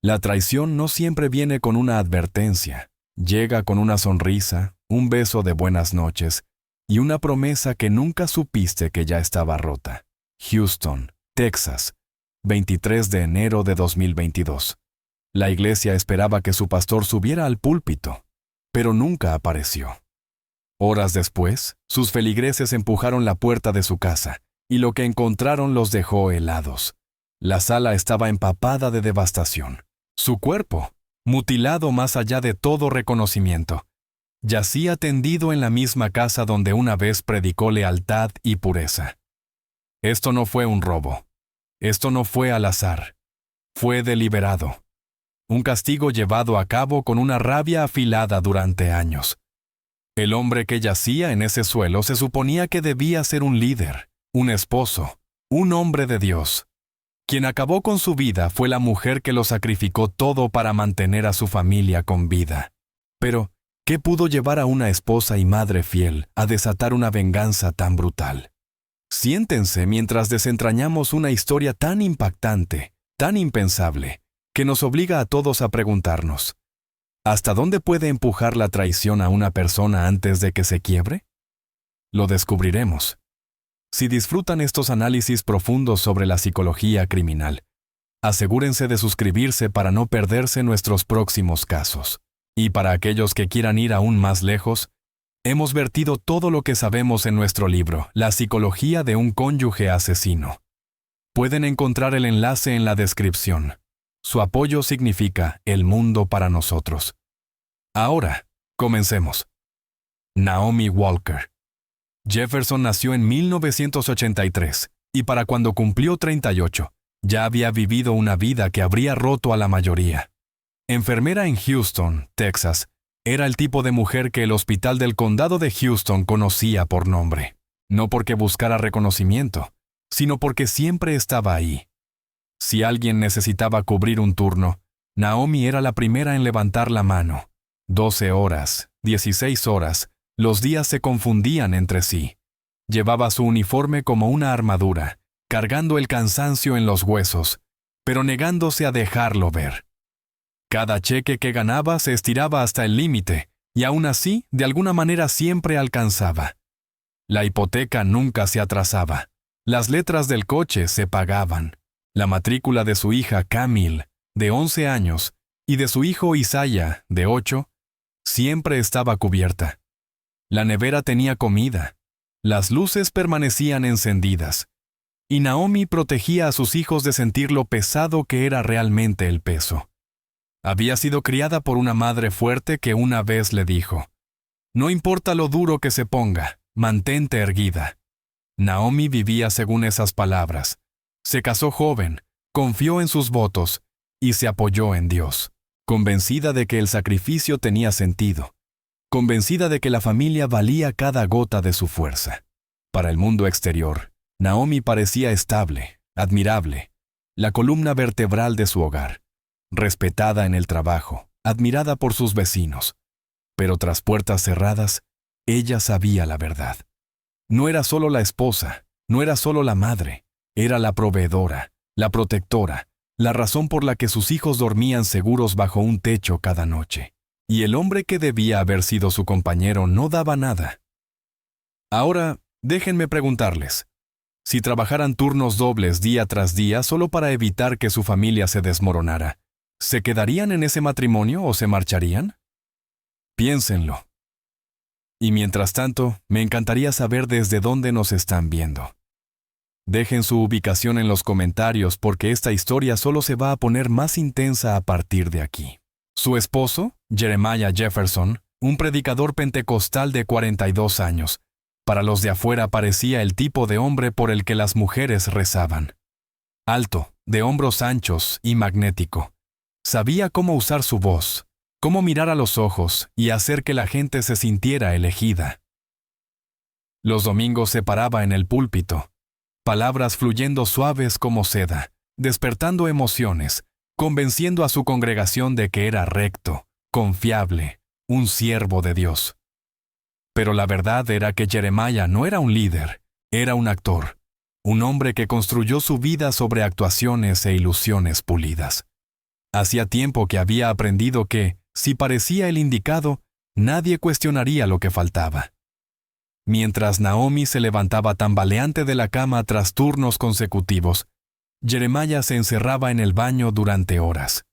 La traición no siempre viene con una advertencia. Llega con una sonrisa, un beso de buenas noches y una promesa que nunca supiste que ya estaba rota. Houston, Texas, 23 de enero de 2022. La iglesia esperaba que su pastor subiera al púlpito, pero nunca apareció. Horas después, sus feligreses empujaron la puerta de su casa, y lo que encontraron los dejó helados. La sala estaba empapada de devastación. Su cuerpo, mutilado más allá de todo reconocimiento, yacía tendido en la misma casa donde una vez predicó lealtad y pureza. Esto no fue un robo. Esto no fue al azar. Fue deliberado. Un castigo llevado a cabo con una rabia afilada durante años. El hombre que yacía en ese suelo se suponía que debía ser un líder, un esposo, un hombre de Dios. Quien acabó con su vida fue la mujer que lo sacrificó todo para mantener a su familia con vida. Pero, ¿qué pudo llevar a una esposa y madre fiel a desatar una venganza tan brutal? Siéntense mientras desentrañamos una historia tan impactante, tan impensable, que nos obliga a todos a preguntarnos: ¿hasta dónde puede empujar la traición a una persona antes de que se quiebre? Lo descubriremos. Si disfrutan estos análisis profundos sobre la psicología criminal, asegúrense de suscribirse para no perderse nuestros próximos casos. Y para aquellos que quieran ir aún más lejos, hemos vertido todo lo que sabemos en nuestro libro, La psicología de un cónyuge asesino. Pueden encontrar el enlace en la descripción. Su apoyo significa el mundo para nosotros. Ahora, comencemos. Naomi Walker. Jefferson nació en 1983, y para cuando cumplió 38, ya había vivido una vida que habría roto a la mayoría. Enfermera en Houston, Texas, era el tipo de mujer que el hospital del condado de Houston conocía por nombre. No porque buscara reconocimiento, sino porque siempre estaba ahí. Si alguien necesitaba cubrir un turno, Naomi era la primera en levantar la mano. 12 horas, 16 horas, los días se confundían entre sí. Llevaba su uniforme como una armadura, cargando el cansancio en los huesos, pero negándose a dejarlo ver. Cada cheque que ganaba se estiraba hasta el límite, y aún así, de alguna manera siempre alcanzaba. La hipoteca nunca se atrasaba. Las letras del coche se pagaban. La matrícula de su hija Camille, de 11 años, y de su hijo Isaiah, de 8, siempre estaba cubierta. La nevera tenía comida. Las luces permanecían encendidas. Y Naomi protegía a sus hijos de sentir lo pesado que era realmente el peso. Había sido criada por una madre fuerte que una vez le dijo: «No importa lo duro que se ponga, mantente erguida». Naomi vivía según esas palabras. Se casó joven, confió en sus votos y se apoyó en Dios, convencida de que el sacrificio tenía sentido, convencida de que la familia valía cada gota de su fuerza. Para el mundo exterior, Naomi parecía estable, admirable, la columna vertebral de su hogar, respetada en el trabajo, admirada por sus vecinos. Pero tras puertas cerradas, ella sabía la verdad. No era solo la esposa, no era solo la madre, era la proveedora, la protectora, la razón por la que sus hijos dormían seguros bajo un techo cada noche. Y el hombre que debía haber sido su compañero no daba nada. Ahora, déjenme preguntarles, si trabajaran turnos dobles día tras día solo para evitar que su familia se desmoronara, ¿se quedarían en ese matrimonio o se marcharían? Piénsenlo. Y mientras tanto, me encantaría saber desde dónde nos están viendo. Dejen su ubicación en los comentarios porque esta historia solo se va a poner más intensa a partir de aquí. Su esposo, Jeremiah Jefferson, un predicador pentecostal de 42 años, para los de afuera parecía el tipo de hombre por el que las mujeres rezaban. Alto, de hombros anchos y magnético. Sabía cómo usar su voz, cómo mirar a los ojos y hacer que la gente se sintiera elegida. Los domingos se paraba en el púlpito, palabras fluyendo suaves como seda, despertando emociones, convenciendo a su congregación de que era recto, confiable, un siervo de Dios. Pero la verdad era que Jeremiah no era un líder, era un actor, un hombre que construyó su vida sobre actuaciones e ilusiones pulidas. Hacía tiempo que había aprendido que, si parecía el indicado, nadie cuestionaría lo que faltaba. Mientras Naomi se levantaba tambaleante de la cama tras turnos consecutivos, Jeremiah se encerraba en el baño durante horas.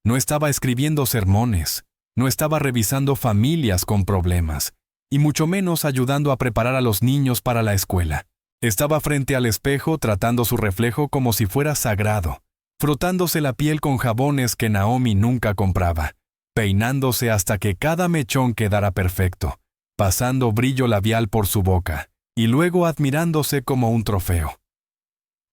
No estaba escribiendo sermones, no estaba revisando familias con problemas, y mucho menos ayudando a preparar a los niños para la escuela. Estaba frente al espejo tratando su reflejo como si fuera sagrado, frotándose la piel con jabones que Naomi nunca compraba, peinándose hasta que cada mechón quedara perfecto, pasando brillo labial por su boca, y luego admirándose como un trofeo.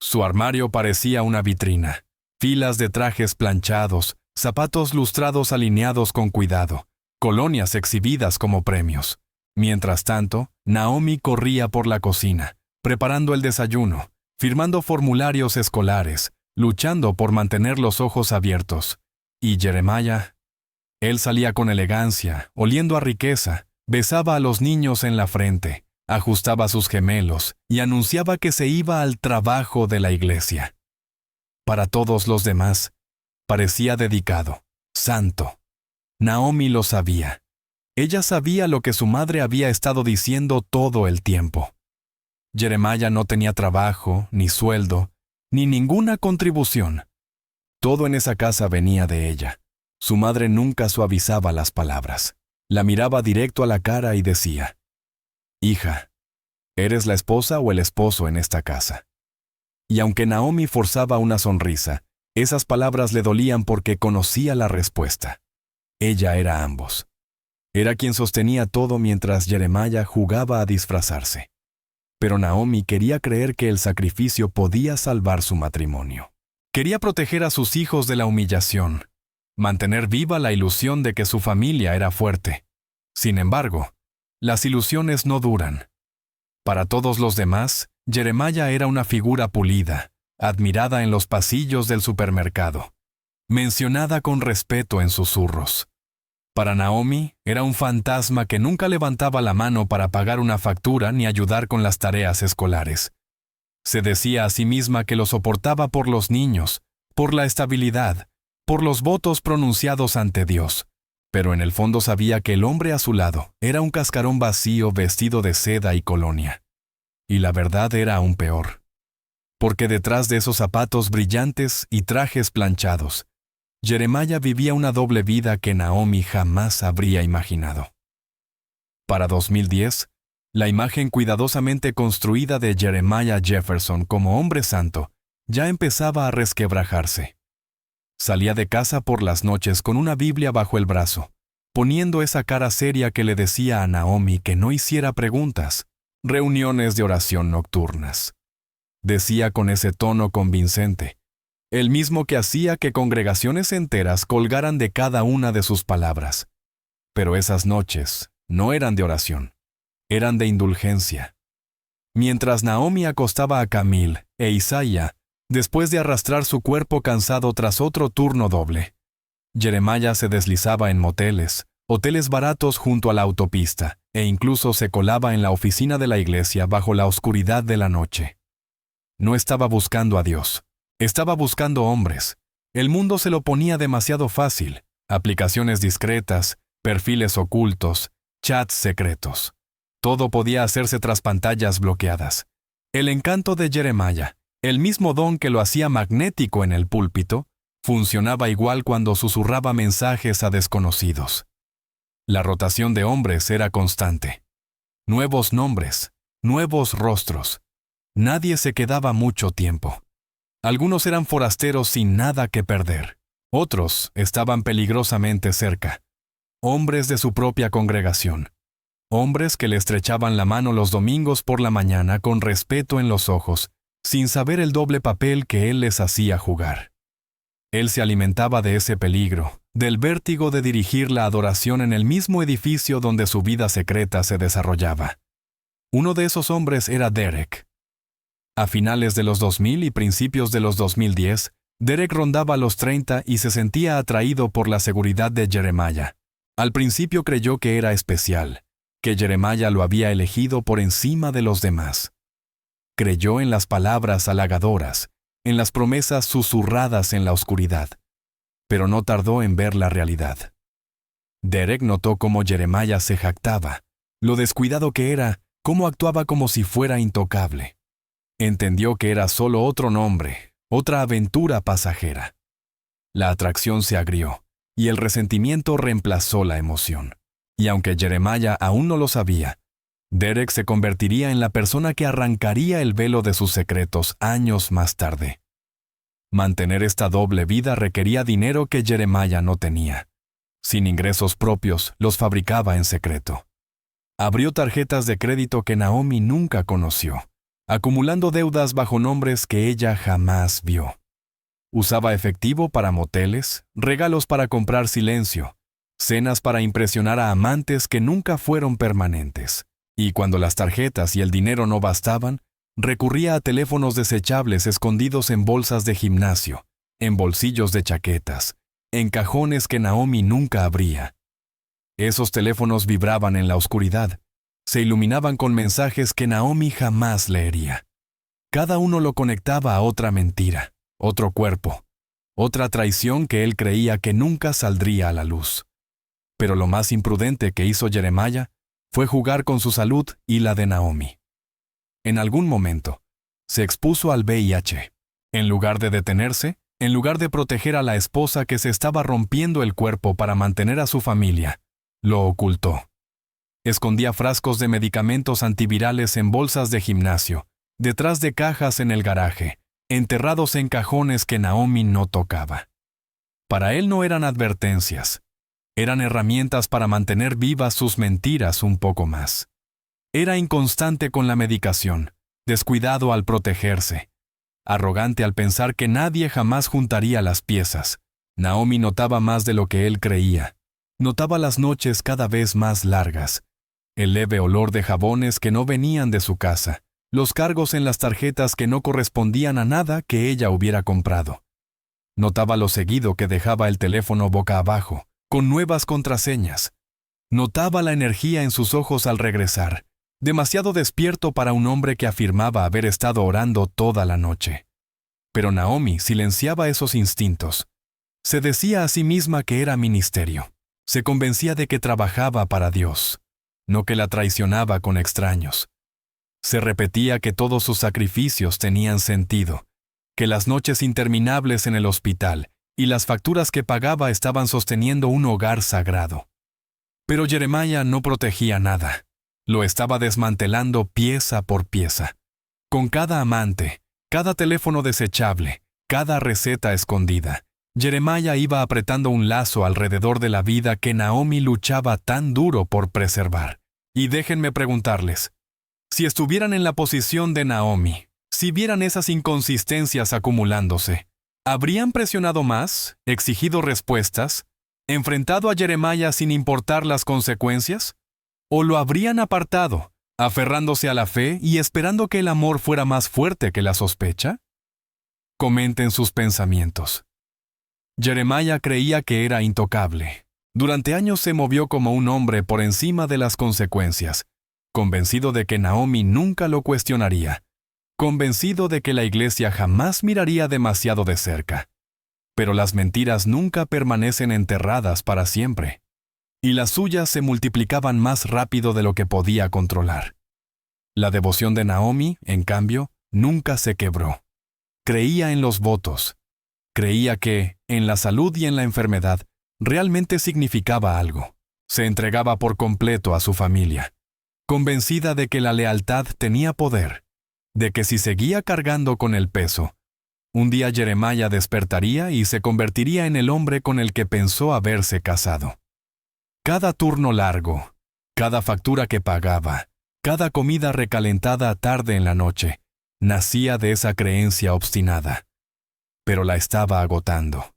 Su armario parecía una vitrina, filas de trajes planchados, zapatos lustrados alineados con cuidado, colonias exhibidas como premios. Mientras tanto, Naomi corría por la cocina, preparando el desayuno, firmando formularios escolares, luchando por mantener los ojos abiertos. Y Jeremiah, él salía con elegancia, oliendo a riqueza, besaba a los niños en la frente, ajustaba sus gemelos y anunciaba que se iba al trabajo de la iglesia. Para todos los demás, parecía dedicado, santo. Naomi lo sabía. Ella sabía lo que su madre había estado diciendo todo el tiempo. Jeremiah no tenía trabajo, ni sueldo, ni ninguna contribución. Todo en esa casa venía de ella. Su madre nunca suavizaba las palabras. La miraba directo a la cara y decía: «Hija, ¿eres la esposa o el esposo en esta casa?». Y aunque Naomi forzaba una sonrisa, esas palabras le dolían porque conocía la respuesta. Ella era ambos. Era quien sostenía todo mientras Jeremiah jugaba a disfrazarse. Pero Naomi quería creer que el sacrificio podía salvar su matrimonio. Quería proteger a sus hijos de la humillación, mantener viva la ilusión de que su familia era fuerte. Sin embargo, las ilusiones no duran. Para todos los demás, Jeremiah era una figura pulida, admirada en los pasillos del supermercado, mencionada con respeto en susurros. Para Naomi, era un fantasma que nunca levantaba la mano para pagar una factura ni ayudar con las tareas escolares. Se decía a sí misma que lo soportaba por los niños, por la estabilidad, por los votos pronunciados ante Dios, pero en el fondo sabía que el hombre a su lado era un cascarón vacío vestido de seda y colonia. Y la verdad era aún peor, porque detrás de esos zapatos brillantes y trajes planchados, Jeremiah vivía una doble vida que Naomi jamás habría imaginado. Para 2010, la imagen cuidadosamente construida de Jeremiah Jefferson como hombre santo ya empezaba a resquebrajarse. Salía de casa por las noches con una Biblia bajo el brazo, poniendo esa cara seria que le decía a Naomi que no hiciera preguntas, reuniones de oración nocturnas. Decía con ese tono convincente, el mismo que hacía que congregaciones enteras colgaran de cada una de sus palabras. Pero esas noches no eran de oración, eran de indulgencia. Mientras Naomi acostaba a Camille e Isaiah, después de arrastrar su cuerpo cansado tras otro turno doble, Jeremiah se deslizaba en moteles, hoteles baratos junto a la autopista, e incluso se colaba en la oficina de la iglesia bajo la oscuridad de la noche. No estaba buscando a Dios. Estaba buscando hombres. El mundo se lo ponía demasiado fácil. Aplicaciones discretas, perfiles ocultos, chats secretos. Todo podía hacerse tras pantallas bloqueadas. El encanto de Jeremiah, el mismo don que lo hacía magnético en el púlpito, funcionaba igual cuando susurraba mensajes a desconocidos. La rotación de hombres era constante. Nuevos nombres, nuevos rostros. Nadie se quedaba mucho tiempo. Algunos eran forasteros sin nada que perder. Otros estaban peligrosamente cerca. Hombres de su propia congregación. Hombres que le estrechaban la mano los domingos por la mañana con respeto en los ojos, sin saber el doble papel que él les hacía jugar. Él se alimentaba de ese peligro, del vértigo de dirigir la adoración en el mismo edificio donde su vida secreta se desarrollaba. Uno de esos hombres era Derek. A finales de los 2000 y principios de los 2010, Derek rondaba los 30 y se sentía atraído por la seguridad de Jeremiah. Al principio creyó que era especial, que Jeremiah lo había elegido por encima de los demás. Creyó en las palabras halagadoras, en las promesas susurradas en la oscuridad. pero no tardó en ver la realidad. Derek notó cómo Jeremiah se jactaba, lo descuidado que era, cómo actuaba como si fuera intocable. Entendió que era solo otro nombre, otra aventura pasajera. La atracción se agrió, y el resentimiento reemplazó la emoción. Y aunque Jeremiah aún no lo sabía, Derek se convertiría en la persona que arrancaría el velo de sus secretos años más tarde. Mantener esta doble vida requería dinero que Jeremiah no tenía. Sin ingresos propios, los fabricaba en secreto. Abrió tarjetas de crédito que Naomi nunca conoció, acumulando deudas bajo nombres que ella jamás vio. Usaba efectivo para moteles, regalos para comprar silencio, cenas para impresionar a amantes que nunca fueron permanentes. Y cuando las tarjetas y el dinero no bastaban, recurría a teléfonos desechables escondidos en bolsas de gimnasio, en bolsillos de chaquetas, en cajones que Naomi nunca abría. Esos teléfonos vibraban en la oscuridad, se iluminaban con mensajes que Naomi jamás leería. Cada uno lo conectaba a otra mentira, otro cuerpo, otra traición que él creía que nunca saldría a la luz. Pero lo más imprudente que hizo Jeremiah fue jugar con su salud y la de Naomi. En algún momento, se expuso al VIH. En lugar de detenerse, en lugar de proteger a la esposa que se estaba rompiendo el cuerpo para mantener a su familia, lo ocultó. Escondía frascos de medicamentos antivirales en bolsas de gimnasio, detrás de cajas en el garaje, enterrados en cajones que Naomi no tocaba. Para él no eran advertencias, eran herramientas para mantener vivas sus mentiras un poco más. Era inconstante con la medicación, descuidado al protegerse, arrogante al pensar que nadie jamás juntaría las piezas. Naomi notaba más de lo que él creía. Notaba las noches cada vez más largas, el leve olor de jabones que no venían de su casa, los cargos en las tarjetas que no correspondían a nada que ella hubiera comprado. Notaba lo seguido que dejaba el teléfono boca abajo, con nuevas contraseñas. Notaba la energía en sus ojos al regresar, demasiado despierto para un hombre que afirmaba haber estado orando toda la noche. Pero Naomi silenciaba esos instintos. Se decía a sí misma que era ministerio. Se convencía de que trabajaba para Dios, no que la traicionaba con extraños. Se repetía que todos sus sacrificios tenían sentido, que las noches interminables en el hospital y las facturas que pagaba estaban sosteniendo un hogar sagrado. Pero Jeremiah no protegía nada. Lo estaba desmantelando pieza por pieza. Con cada amante, cada teléfono desechable, cada receta escondida, Jeremiah iba apretando un lazo alrededor de la vida que Naomi luchaba tan duro por preservar. Y déjenme preguntarles, si estuvieran en la posición de Naomi, si vieran esas inconsistencias acumulándose, ¿habrían presionado más, exigido respuestas, enfrentado a Jeremiah sin importar las consecuencias? ¿O lo habrían apartado, aferrándose a la fe y esperando que el amor fuera más fuerte que la sospecha? Comenten sus pensamientos. Jeremiah creía que era intocable. Durante años se movió como un hombre por encima de las consecuencias, convencido de que Naomi nunca lo cuestionaría, convencido de que la iglesia jamás miraría demasiado de cerca. Pero las mentiras nunca permanecen enterradas para siempre, y las suyas se multiplicaban más rápido de lo que podía controlar. La devoción de Naomi, en cambio, nunca se quebró. Creía en los votos. Creía que, en la salud y en la enfermedad, realmente significaba algo. Se entregaba por completo a su familia, convencida de que la lealtad tenía poder, de que si seguía cargando con el peso, un día Jeremiah despertaría y se convertiría en el hombre con el que pensó haberse casado. Cada turno largo, cada factura que pagaba, cada comida recalentada tarde en la noche, nacía de esa creencia obstinada. Pero la estaba agotando.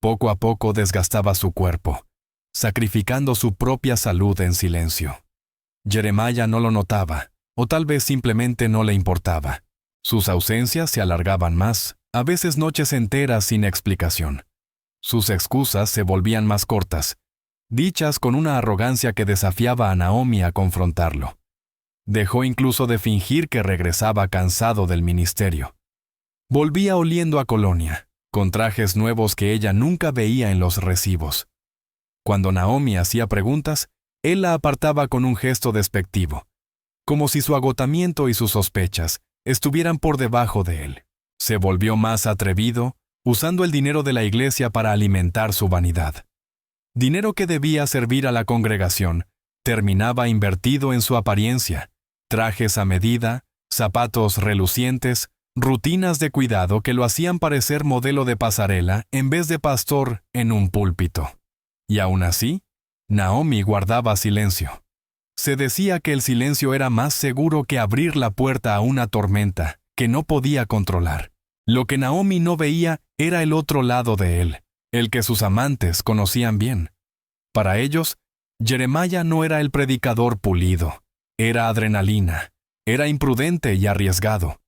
Poco a poco desgastaba su cuerpo, sacrificando su propia salud en silencio. Jeremiah no lo notaba, o tal vez simplemente no le importaba. Sus ausencias se alargaban más, a veces noches enteras sin explicación. Sus excusas se volvían más cortas, dichas con una arrogancia que desafiaba a Naomi a confrontarlo. Dejó incluso de fingir que regresaba cansado del ministerio. Volvía oliendo a colonia, con trajes nuevos que ella nunca veía en los recibos. Cuando Naomi hacía preguntas, él la apartaba con un gesto despectivo, como si su agotamiento y sus sospechas estuvieran por debajo de él. Se volvió más atrevido, usando el dinero de la iglesia para alimentar su vanidad. Dinero que debía servir a la congregación, terminaba invertido en su apariencia, trajes a medida, zapatos relucientes, rutinas de cuidado que lo hacían parecer modelo de pasarela en vez de pastor en un púlpito. Y aún así, Naomi guardaba silencio. Se decía que el silencio era más seguro que abrir la puerta a una tormenta que no podía controlar. Lo que Naomi no veía era el otro lado de él, el que sus amantes conocían bien. Para ellos, Jeremiah no era el predicador pulido, era adrenalina, era imprudente y arriesgado.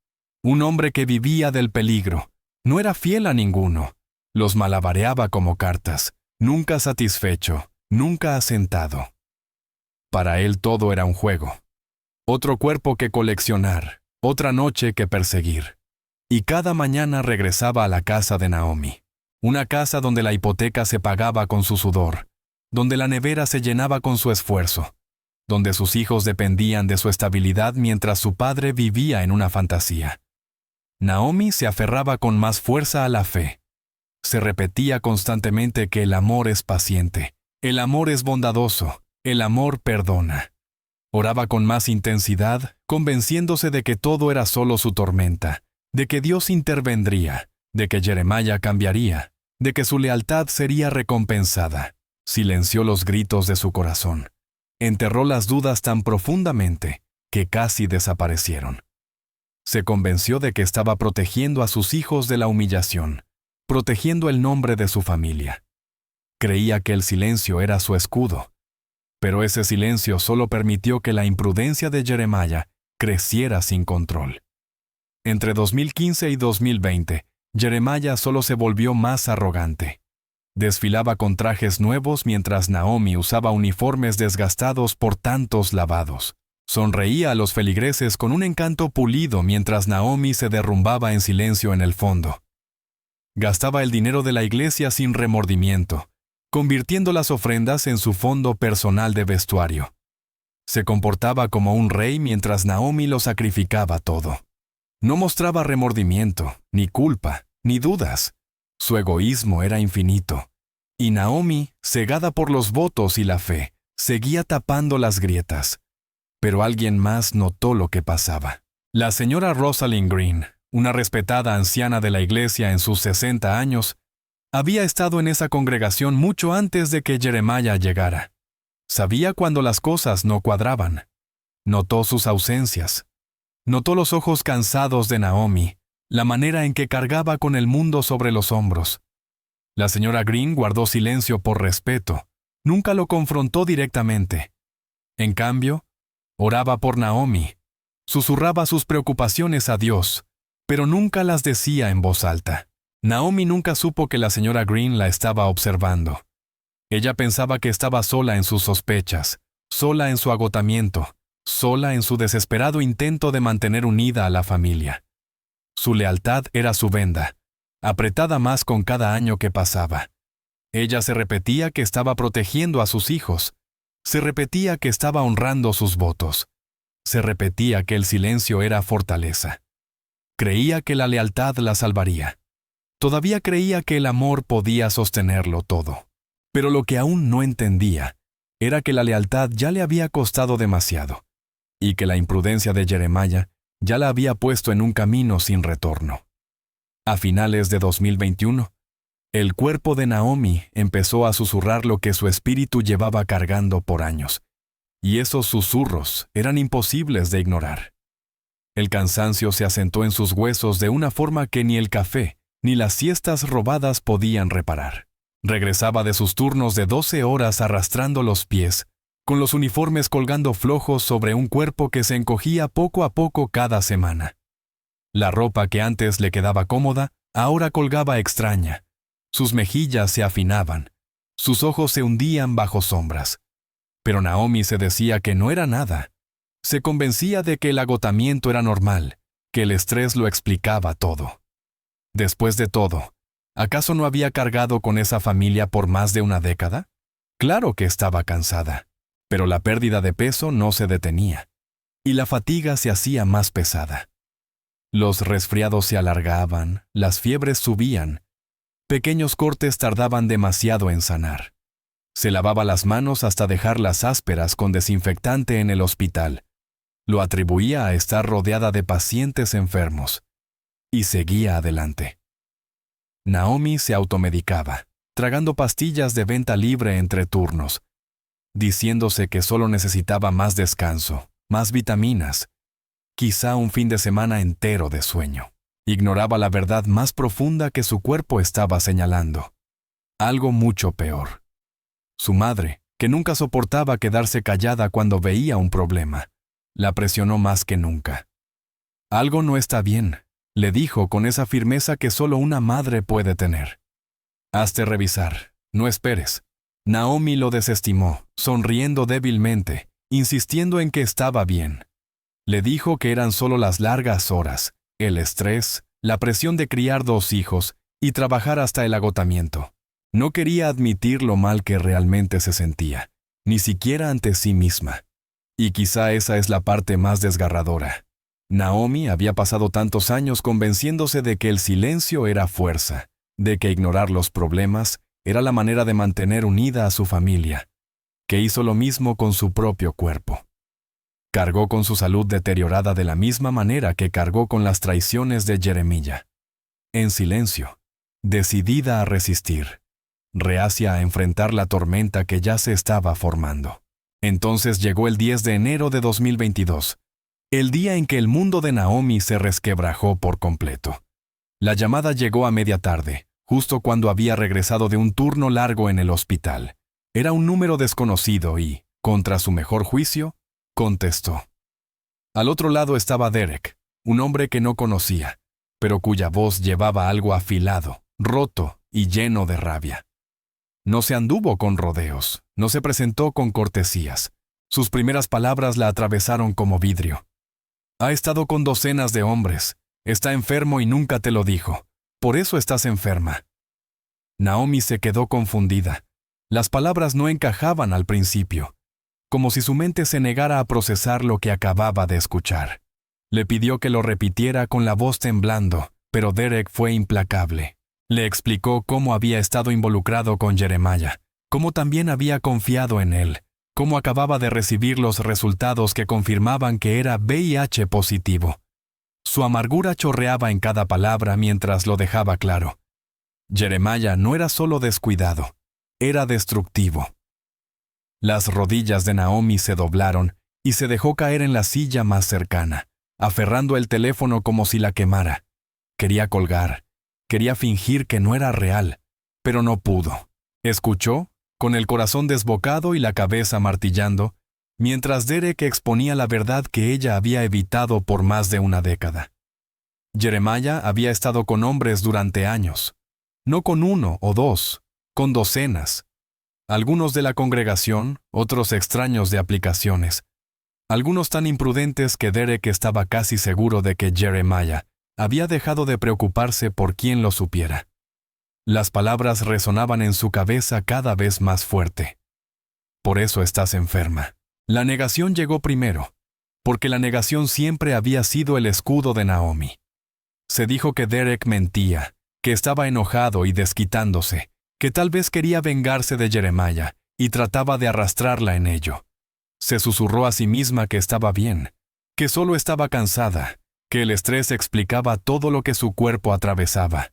Un hombre que vivía del peligro, no era fiel a ninguno, los malabareaba como cartas, nunca satisfecho, nunca asentado. Para él todo era un juego. Otro cuerpo que coleccionar, otra noche que perseguir. Y cada mañana regresaba a la casa de Naomi, una casa donde la hipoteca se pagaba con su sudor, donde la nevera se llenaba con su esfuerzo, donde sus hijos dependían de su estabilidad mientras su padre vivía en una fantasía. Naomi se aferraba con más fuerza a la fe. Se repetía constantemente que el amor es paciente, el amor es bondadoso, el amor perdona. Oraba con más intensidad, convenciéndose de que todo era solo su tormenta, de que Dios intervendría, de que Jeremiah cambiaría, de que su lealtad sería recompensada. Silenció los gritos de su corazón. Enterró las dudas tan profundamente que casi desaparecieron. Se convenció de que estaba protegiendo a sus hijos de la humillación, protegiendo el nombre de su familia. Creía que el silencio era su escudo, pero ese silencio solo permitió que la imprudencia de Jeremiah creciera sin control. Entre 2015 y 2020, Jeremiah solo se volvió más arrogante. Desfilaba con trajes nuevos mientras Naomi usaba uniformes desgastados por tantos lavados. Sonreía a los feligreses con un encanto pulido mientras Naomi se derrumbaba en silencio en el fondo. Gastaba el dinero de la iglesia sin remordimiento, convirtiendo las ofrendas en su fondo personal de vestuario. Se comportaba como un rey mientras Naomi lo sacrificaba todo. No mostraba remordimiento, ni culpa, ni dudas. Su egoísmo era infinito. Y Naomi, cegada por los votos y la fe, seguía tapando las grietas. Pero alguien más notó lo que pasaba. La señora Rosalind Green, una respetada anciana de la iglesia en sus 60 años, había estado en esa congregación mucho antes de que Jeremiah llegara. Sabía cuando las cosas no cuadraban. Notó sus ausencias. Notó los ojos cansados de Naomi, la manera en que cargaba con el mundo sobre los hombros. La señora Green guardó silencio por respeto. Nunca lo confrontó directamente. En cambio, oraba por Naomi. Susurraba sus preocupaciones a Dios, pero nunca las decía en voz alta. Naomi nunca supo que la señora Green la estaba observando. Ella pensaba que estaba sola en sus sospechas, sola en su agotamiento, sola en su desesperado intento de mantener unida a la familia. Su lealtad era su venda, apretada más con cada año que pasaba. Ella se repetía que estaba protegiendo a sus hijos, se repetía que estaba honrando sus votos, se repetía que el silencio era fortaleza. Creía que la lealtad la salvaría. Todavía creía que el amor podía sostenerlo todo. Pero lo que aún no entendía era que la lealtad ya le había costado demasiado, y que la imprudencia de Jeremiah ya la había puesto en un camino sin retorno. A finales de 2021, el cuerpo de Naomi empezó a susurrar lo que su espíritu llevaba cargando por años, y esos susurros eran imposibles de ignorar. El cansancio se asentó en sus huesos de una forma que ni el café ni las siestas robadas podían reparar. Regresaba de sus turnos de 12 horas arrastrando los pies, con los uniformes colgando flojos sobre un cuerpo que se encogía poco a poco cada semana. La ropa que antes le quedaba cómoda, ahora colgaba extraña. Sus mejillas se afinaban, sus ojos se hundían bajo sombras. Pero Naomi se decía que no era nada. Se convencía de que el agotamiento era normal, que el estrés lo explicaba todo. Después de todo, ¿Acaso no había cargado con esa familia por más de una década? Claro que estaba cansada, pero la pérdida de peso no se detenía, y la fatiga se hacía más pesada. Los resfriados se alargaban, las fiebres subían, pequeños cortes tardaban demasiado en sanar. Se lavaba las manos hasta dejarlas ásperas con desinfectante en el hospital. Lo atribuía a estar rodeada de pacientes enfermos. Y seguía adelante. Naomi se automedicaba, tragando pastillas de venta libre entre turnos, diciéndose que solo necesitaba más descanso, más vitaminas, quizá un fin de semana entero de sueño. Ignoraba la verdad más profunda que su cuerpo estaba señalando. Algo mucho peor. Su madre, que nunca soportaba quedarse callada cuando veía un problema, la presionó más que nunca. Algo no está bien, le dijo con esa firmeza que solo una madre puede tener. Hazte revisar, no esperes. Naomi lo desestimó, sonriendo débilmente, insistiendo en que estaba bien. Le dijo que eran solo las largas horas, el estrés, la presión de criar 2 hijos y trabajar hasta el agotamiento. No quería admitir lo mal que realmente se sentía, ni siquiera ante sí misma. Y quizá esa es la parte más desgarradora. Naomi había pasado tantos años convenciéndose de que el silencio era fuerza, de que ignorar los problemas era la manera de mantener unida a su familia, que hizo lo mismo con su propio cuerpo. Cargó con su salud deteriorada de la misma manera que cargó con las traiciones de Jeremiah. En silencio, decidida a resistir, reacia a enfrentar la tormenta que ya se estaba formando. Entonces llegó el 10 de enero de 2022, el día en que el mundo de Naomi se resquebrajó por completo. La llamada llegó a media tarde, justo cuando había regresado de un turno largo en el hospital. Era un número desconocido y, contra su mejor juicio, contestó. Al otro lado estaba Derek, un hombre que no conocía, pero cuya voz llevaba algo afilado, roto y lleno de rabia. No se anduvo con rodeos, no se presentó con cortesías. Sus primeras palabras la atravesaron como vidrio. Ha estado con docenas de hombres, está enfermo y nunca te lo dijo, por eso estás enferma. Naomi se quedó confundida. Las palabras no encajaban al principio, como si su mente se negara a procesar lo que acababa de escuchar. Le pidió que lo repitiera con la voz temblando, pero Derek fue implacable. Le explicó cómo había estado involucrado con Jeremiah, cómo también había confiado en él, cómo acababa de recibir los resultados que confirmaban que era VIH positivo. Su amargura chorreaba en cada palabra mientras lo dejaba claro. Jeremiah no era solo descuidado, era destructivo. Las rodillas de Naomi se doblaron y se dejó caer en la silla más cercana, aferrando el teléfono como si la quemara. Quería colgar, quería fingir que no era real, pero no pudo. Escuchó, con el corazón desbocado y la cabeza martillando, mientras Derek exponía la verdad que ella había evitado por más de una década. Jeremiah había estado con hombres durante años, no con 1 o 2, con docenas. Algunos de la congregación, otros extraños de aplicaciones. Algunos tan imprudentes que Derek estaba casi seguro de que Jeremiah había dejado de preocuparse por quien lo supiera. Las palabras resonaban en su cabeza cada vez más fuerte. Por eso estás enferma. La negación llegó primero, porque la negación siempre había sido el escudo de Naomi. Se dijo que Derek mentía, que estaba enojado y desquitándose, que tal vez quería vengarse de Jeremiah y trataba de arrastrarla en ello. Se susurró a sí misma que estaba bien, que solo estaba cansada, que el estrés explicaba todo lo que su cuerpo atravesaba.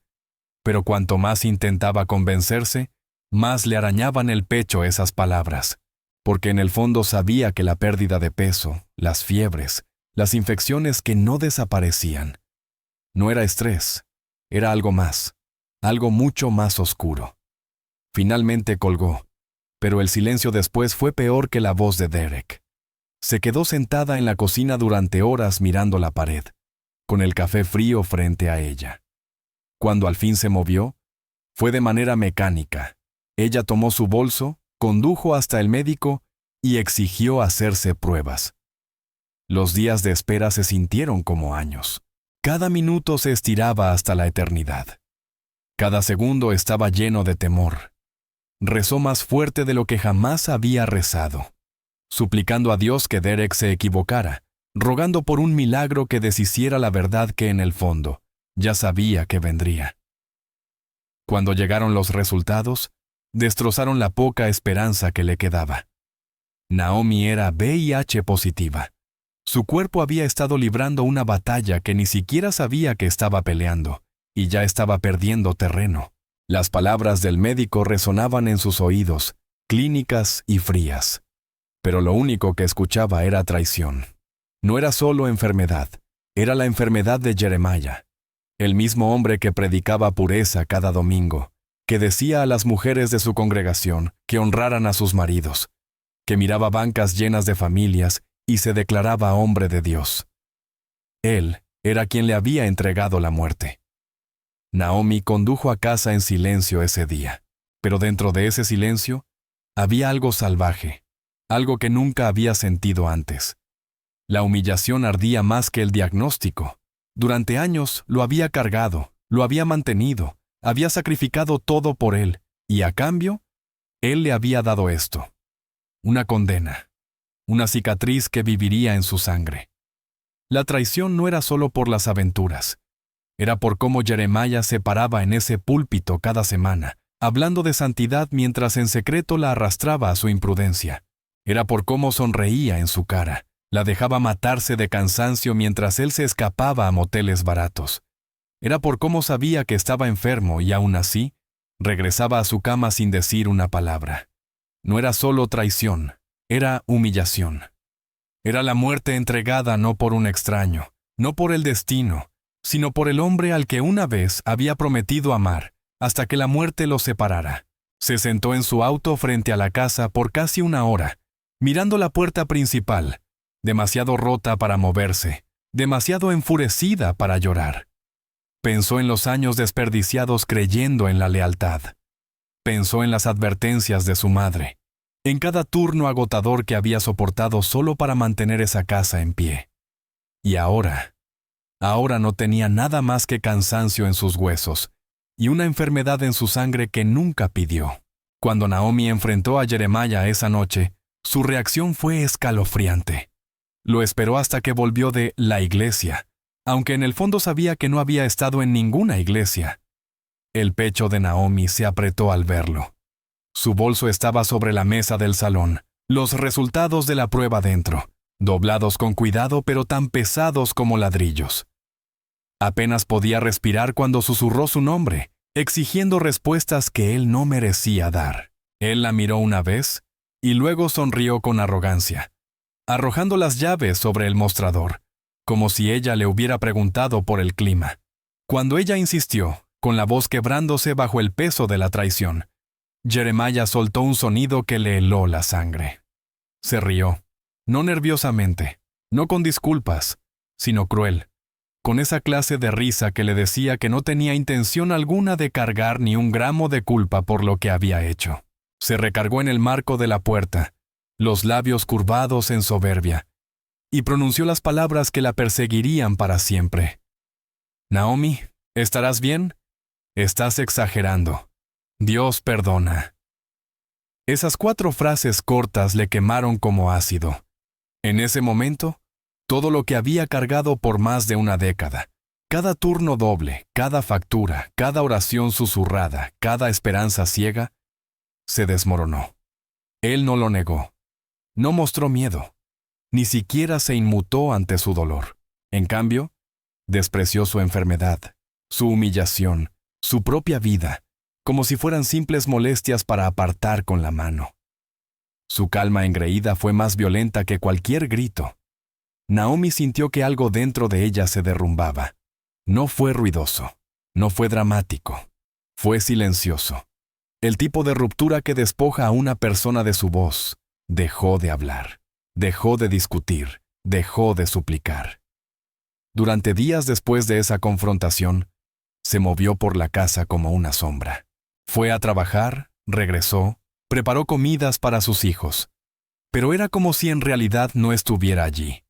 Pero cuanto más intentaba convencerse, más le arañaban el pecho esas palabras, porque en el fondo sabía que la pérdida de peso, las fiebres, las infecciones que no desaparecían, no era estrés, era algo más, algo mucho más oscuro. Finalmente colgó, pero el silencio después fue peor que la voz de Derek. Se quedó sentada en la cocina durante horas mirando la pared, con el café frío frente a ella. Cuando al fin se movió, fue de manera mecánica. Ella tomó su bolso, condujo hasta el médico y exigió hacerse pruebas. Los días de espera se sintieron como años. Cada minuto se estiraba hasta la eternidad. Cada segundo estaba lleno de temor. Rezó más fuerte de lo que jamás había rezado, suplicando a Dios que Derek se equivocara, rogando por un milagro que deshiciera la verdad que en el fondo ya sabía que vendría. Cuando llegaron los resultados, destrozaron la poca esperanza que le quedaba. Naomi era VIH positiva. Su cuerpo había estado librando una batalla que ni siquiera sabía que estaba peleando, y ya estaba perdiendo terreno. Las palabras del médico resonaban en sus oídos, clínicas y frías. Pero lo único que escuchaba era traición. No era solo enfermedad, era la enfermedad de Jeremiah, el mismo hombre que predicaba pureza cada domingo, que decía a las mujeres de su congregación que honraran a sus maridos, que miraba bancas llenas de familias y se declaraba hombre de Dios. Él era quien le había entregado la muerte. Naomi condujo a casa en silencio ese día, pero dentro de ese silencio había algo salvaje, algo que nunca había sentido antes. La humillación ardía más que el diagnóstico. Durante años lo había cargado, lo había mantenido, había sacrificado todo por él, y a cambio, él le había dado esto: una condena, una cicatriz que viviría en su sangre. La traición no era solo por las aventuras, era por cómo Jeremiah se paraba en ese púlpito cada semana, hablando de santidad mientras en secreto la arrastraba a su imprudencia. Era por cómo sonreía en su cara, la dejaba matarse de cansancio mientras él se escapaba a moteles baratos. Era por cómo sabía que estaba enfermo y aún así, regresaba a su cama sin decir una palabra. No era solo traición, era humillación. Era la muerte entregada no por un extraño, no por el destino, sino por el hombre al que una vez había prometido amar, hasta que la muerte los separara. Se sentó en su auto frente a la casa por casi una hora, mirando la puerta principal, demasiado rota para moverse, demasiado enfurecida para llorar. Pensó en los años desperdiciados creyendo en la lealtad. Pensó en las advertencias de su madre, en cada turno agotador que había soportado solo para mantener esa casa en pie. Y ahora no tenía nada más que cansancio en sus huesos y una enfermedad en su sangre que nunca pidió. Cuando Naomi enfrentó a Jeremiah esa noche, su reacción fue escalofriante. Lo esperó hasta que volvió de la iglesia, aunque en el fondo sabía que no había estado en ninguna iglesia. El pecho de Naomi se apretó al verlo. Su bolso estaba sobre la mesa del salón, los resultados de la prueba dentro, doblados con cuidado pero tan pesados como ladrillos. Apenas podía respirar cuando susurró su nombre, exigiendo respuestas que él no merecía dar. Él la miró una vez y luego sonrió con arrogancia, arrojando las llaves sobre el mostrador, como si ella le hubiera preguntado por el clima. Cuando ella insistió, con la voz quebrándose bajo el peso de la traición, Jeremiah soltó un sonido que le heló la sangre. Se rió, no nerviosamente, no con disculpas, sino cruel, con esa clase de risa que le decía que no tenía intención alguna de cargar ni un gramo de culpa por lo que había hecho. Se recargó en el marco de la puerta, los labios curvados en soberbia, y pronunció las palabras que la perseguirían para siempre. «Naomi, ¿estarás bien? Estás exagerando. Dios perdona». Esas 4 frases cortas le quemaron como ácido. En ese momento, todo lo que había cargado por más de una década, cada turno doble, cada factura, cada oración susurrada, cada esperanza ciega, se desmoronó. Él no lo negó. No mostró miedo. Ni siquiera se inmutó ante su dolor. En cambio, despreció su enfermedad, su humillación, su propia vida, como si fueran simples molestias para apartar con la mano. Su calma engreída fue más violenta que cualquier grito. Naomi sintió que algo dentro de ella se derrumbaba. No fue ruidoso, no fue dramático, fue silencioso. El tipo de ruptura que despoja a una persona de su voz. Dejó de hablar, dejó de discutir, dejó de suplicar. Durante días después de esa confrontación, se movió por la casa como una sombra. Fue a trabajar, regresó, preparó comidas para sus hijos. Pero era como si en realidad no estuviera allí.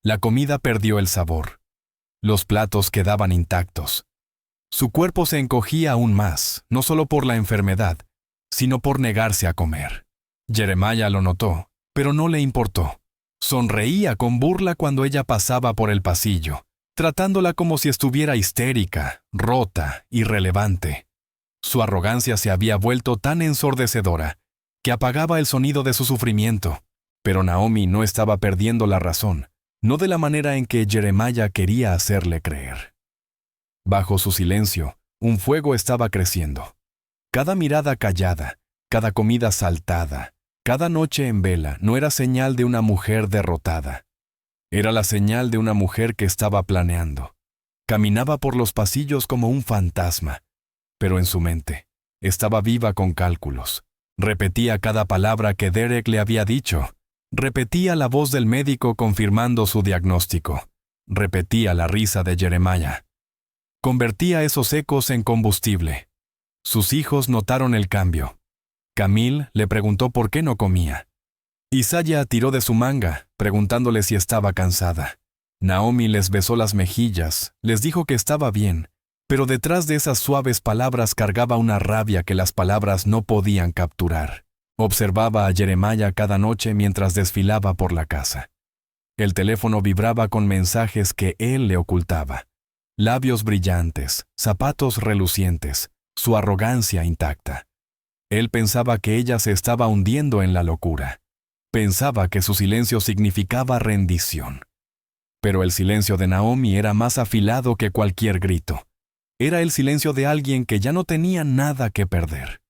La comida perdió el sabor. Los platos quedaban intactos. Su cuerpo se encogía aún más, no solo por la enfermedad, sino por negarse a comer. Jeremiah lo notó, pero no le importó. Sonreía con burla cuando ella pasaba por el pasillo, tratándola como si estuviera histérica, rota, irrelevante. Su arrogancia se había vuelto tan ensordecedora que apagaba el sonido de su sufrimiento. Pero Naomi no estaba perdiendo la razón, no de la manera en que Jeremiah quería hacerle creer. Bajo su silencio, un fuego estaba creciendo. Cada mirada callada, cada comida saltada, cada noche en vela no era señal de una mujer derrotada. Era la señal de una mujer que estaba planeando. Caminaba por los pasillos como un fantasma, pero en su mente estaba viva con cálculos. Repetía cada palabra que Derek le había dicho. Repetía la voz del médico confirmando su diagnóstico. Repetía la risa de Jeremiah. Convertía esos ecos en combustible. Sus hijos notaron el cambio. Camille le preguntó por qué no comía. Isaiah tiró de su manga, preguntándole si estaba cansada. Naomi les besó las mejillas, les dijo que estaba bien, pero detrás de esas suaves palabras cargaba una rabia que las palabras no podían capturar. Observaba a Jeremiah cada noche mientras desfilaba por la casa. El teléfono vibraba con mensajes que él le ocultaba. Labios brillantes, zapatos relucientes, su arrogancia intacta. Él pensaba que ella se estaba hundiendo en la locura. Pensaba que su silencio significaba rendición. Pero el silencio de Naomi era más afilado que cualquier grito. Era el silencio de alguien que ya no tenía nada que perder.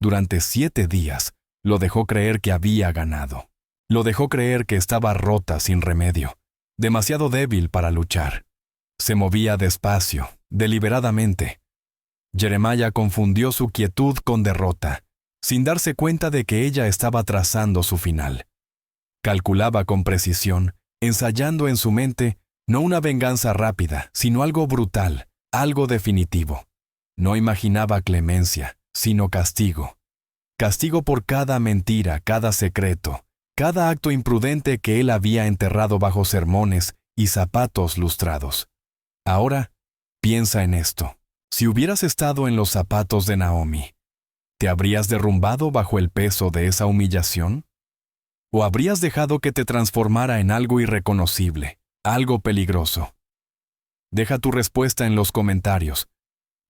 Durante 7 días, lo dejó creer que había ganado. Lo dejó creer que estaba rota sin remedio, demasiado débil para luchar. Se movía despacio, deliberadamente. Jeremiah confundió su quietud con derrota, sin darse cuenta de que ella estaba trazando su final. Calculaba con precisión, ensayando en su mente no una venganza rápida, sino algo brutal, algo definitivo. No imaginaba clemencia, sino castigo. Castigo por cada mentira, cada secreto, cada acto imprudente que él había enterrado bajo sermones y zapatos lustrados. Ahora, piensa en esto. Si hubieras estado en los zapatos de Naomi, ¿te habrías derrumbado bajo el peso de esa humillación? ¿O habrías dejado que te transformara en algo irreconocible, algo peligroso? Deja tu respuesta en los comentarios,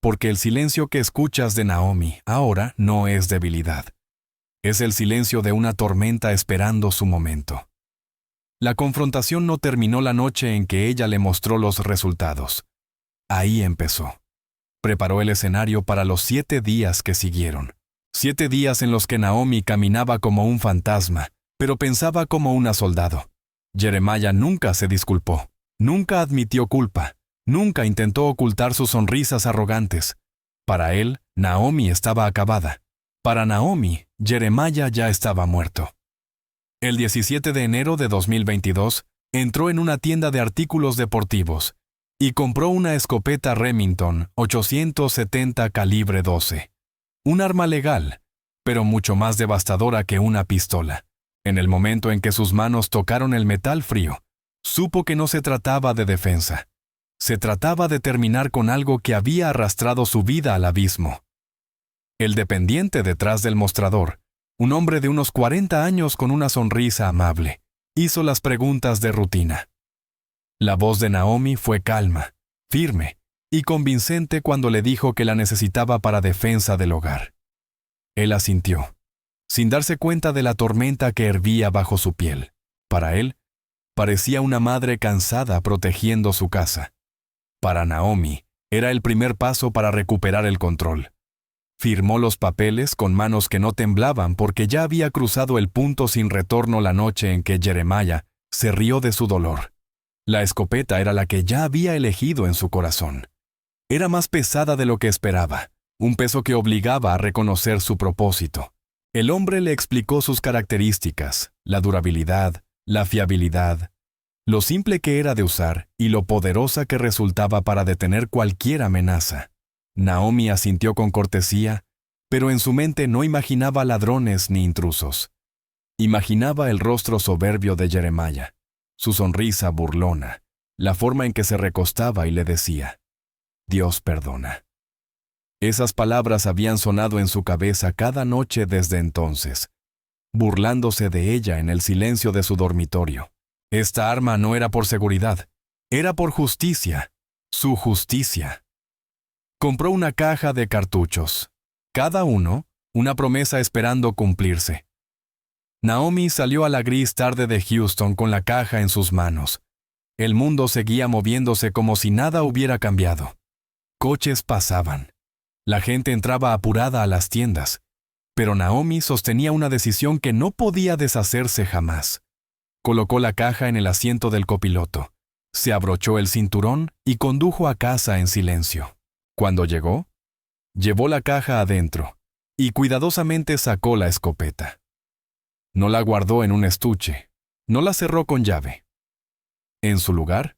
porque el silencio que escuchas de Naomi ahora no es debilidad. Es el silencio de una tormenta esperando su momento. La confrontación no terminó la noche en que ella le mostró los resultados. Ahí empezó. Preparó el escenario para los 7 días que siguieron. 7 días en los que Naomi caminaba como un fantasma, pero pensaba como una soldado. Jeremiah nunca se disculpó, nunca admitió culpa, nunca intentó ocultar sus sonrisas arrogantes. Para él, Naomi estaba acabada. Para Naomi, Jeremiah ya estaba muerto. El 17 de enero de 2022, entró en una tienda de artículos deportivos y compró una escopeta Remington 870 calibre 12. Un arma legal, pero mucho más devastadora que una pistola. En el momento en que sus manos tocaron el metal frío, supo que no se trataba de defensa. Se trataba de terminar con algo que había arrastrado su vida al abismo. El dependiente detrás del mostrador, un hombre de unos 40 años con una sonrisa amable, hizo las preguntas de rutina. La voz de Naomi fue calma, firme y convincente cuando le dijo que la necesitaba para defensa del hogar. Él asintió, sin darse cuenta de la tormenta que hervía bajo su piel. Para él, parecía una madre cansada protegiendo su casa. Para Naomi, era el primer paso para recuperar el control. Firmó los papeles con manos que no temblaban porque ya había cruzado el punto sin retorno la noche en que Jeremiah se rió de su dolor. La escopeta era la que ya había elegido en su corazón. Era más pesada de lo que esperaba, un peso que obligaba a reconocer su propósito. El hombre le explicó sus características, la durabilidad, la fiabilidad, lo simple que era de usar y lo poderosa que resultaba para detener cualquier amenaza. Naomi asintió con cortesía, pero en su mente no imaginaba ladrones ni intrusos. Imaginaba el rostro soberbio de Jeremiah, su sonrisa burlona, la forma en que se recostaba y le decía, «Dios perdona». Esas palabras habían sonado en su cabeza cada noche desde entonces, burlándose de ella en el silencio de su dormitorio. Esta arma no era por seguridad, era por justicia, su justicia. Compró una caja de cartuchos, cada uno una promesa esperando cumplirse. Naomi salió a la gris tarde de Houston con la caja en sus manos. El mundo seguía moviéndose como si nada hubiera cambiado. Coches pasaban. La gente entraba apurada a las tiendas. Pero Naomi sostenía una decisión que no podía deshacerse jamás. Colocó la caja en el asiento del copiloto, se abrochó el cinturón y condujo a casa en silencio. Cuando llegó, llevó la caja adentro y cuidadosamente sacó la escopeta. No la guardó en un estuche, no la cerró con llave. En su lugar,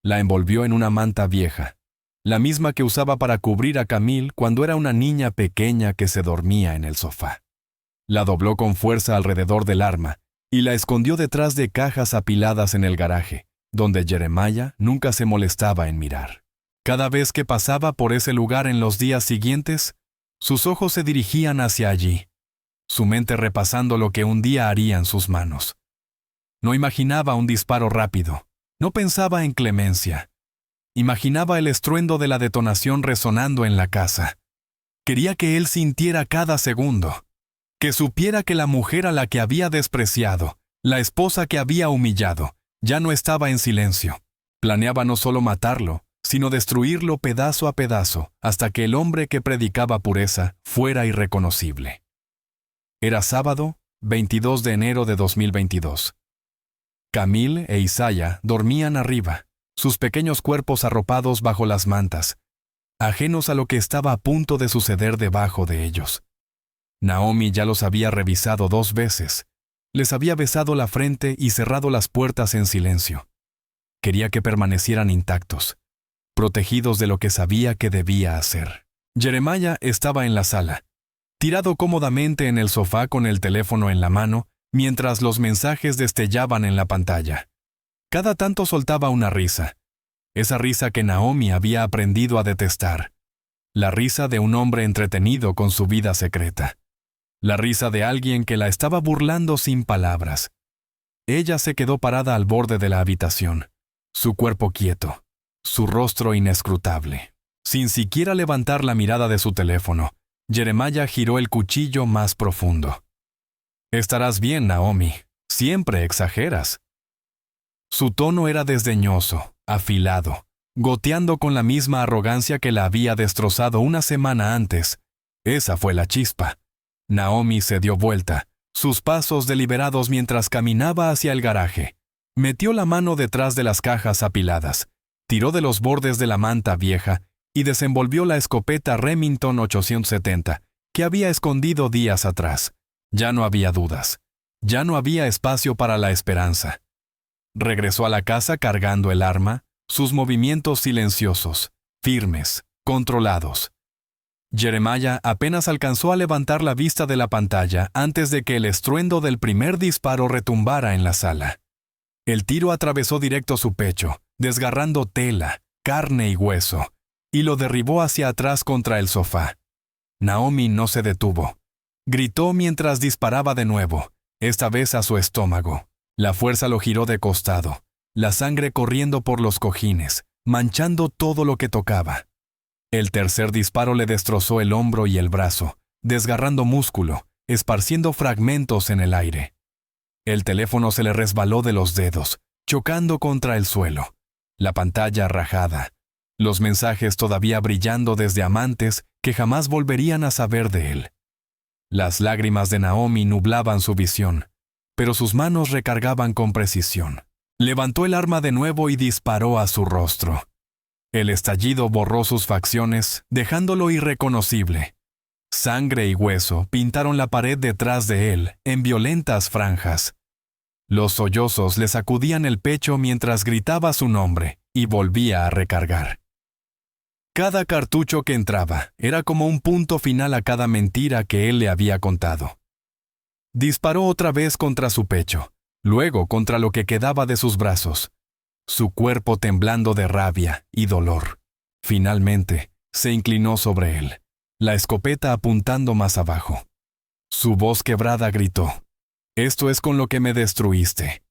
la envolvió en una manta vieja, la misma que usaba para cubrir a Camille cuando era una niña pequeña que se dormía en el sofá. La dobló con fuerza alrededor del arma y la escondió detrás de cajas apiladas en el garaje, donde Jeremiah nunca se molestaba en mirar. Cada vez que pasaba por ese lugar en los días siguientes, sus ojos se dirigían hacia allí, su mente repasando lo que un día harían sus manos. No imaginaba un disparo rápido, no pensaba en clemencia. Imaginaba el estruendo de la detonación resonando en la casa. Quería que él sintiera cada segundo, que supiera que la mujer a la que había despreciado, la esposa que había humillado, ya no estaba en silencio. Planeaba no solo matarlo, sino destruirlo pedazo a pedazo, hasta que el hombre que predicaba pureza fuera irreconocible. Era sábado, 22 de enero de 2022. Camille e Isaiah dormían arriba, sus pequeños cuerpos arropados bajo las mantas, ajenos a lo que estaba a punto de suceder debajo de ellos. Naomi ya los había revisado 2 veces. Les había besado la frente y cerrado las puertas en silencio. Quería que permanecieran intactos, protegidos de lo que sabía que debía hacer. Jeremiah estaba en la sala, tirado cómodamente en el sofá con el teléfono en la mano, mientras los mensajes destellaban en la pantalla. Cada tanto soltaba una risa, esa risa que Naomi había aprendido a detestar, la risa de un hombre entretenido con su vida secreta, la risa de alguien que la estaba burlando sin palabras. Ella se quedó parada al borde de la habitación, su cuerpo quieto, su rostro inescrutable. Sin siquiera levantar la mirada de su teléfono, Jeremiah giró el cuchillo más profundo. «Estarás bien, Naomi. Siempre exageras». Su tono era desdeñoso, afilado, goteando con la misma arrogancia que la había destrozado una semana antes. Esa fue la chispa. Naomi se dio vuelta, sus pasos deliberados mientras caminaba hacia el garaje. Metió la mano detrás de las cajas apiladas, tiró de los bordes de la manta vieja y desenvolvió la escopeta Remington 870 que había escondido días atrás. Ya no había dudas. Ya no había espacio para la esperanza. Regresó a la casa cargando el arma, sus movimientos silenciosos, firmes, controlados. Jeremiah apenas alcanzó a levantar la vista de la pantalla antes de que el estruendo del primer disparo retumbara en la sala. El tiro atravesó directo su pecho, desgarrando tela, carne y hueso, y lo derribó hacia atrás contra el sofá. Naomi no se detuvo. Gritó mientras disparaba de nuevo, esta vez a su estómago. La fuerza lo giró de costado, la sangre corriendo por los cojines, manchando todo lo que tocaba. El tercer disparo le destrozó el hombro y el brazo, desgarrando músculo, esparciendo fragmentos en el aire. El teléfono se le resbaló de los dedos, chocando contra el suelo. La pantalla rajada, los mensajes todavía brillando desde amantes que jamás volverían a saber de él. Las lágrimas de Naomi nublaban su visión, pero sus manos recargaban con precisión. Levantó el arma de nuevo y disparó a su rostro. El estallido borró sus facciones, dejándolo irreconocible. Sangre y hueso pintaron la pared detrás de él, en violentas franjas. Los sollozos le sacudían el pecho mientras gritaba su nombre y volvía a recargar. Cada cartucho que entraba era como un punto final a cada mentira que él le había contado. Disparó otra vez contra su pecho, luego contra lo que quedaba de sus brazos, su cuerpo temblando de rabia y dolor. Finalmente, se inclinó sobre él, la escopeta apuntando más abajo. Su voz quebrada gritó: «Esto es con lo que me destruiste»,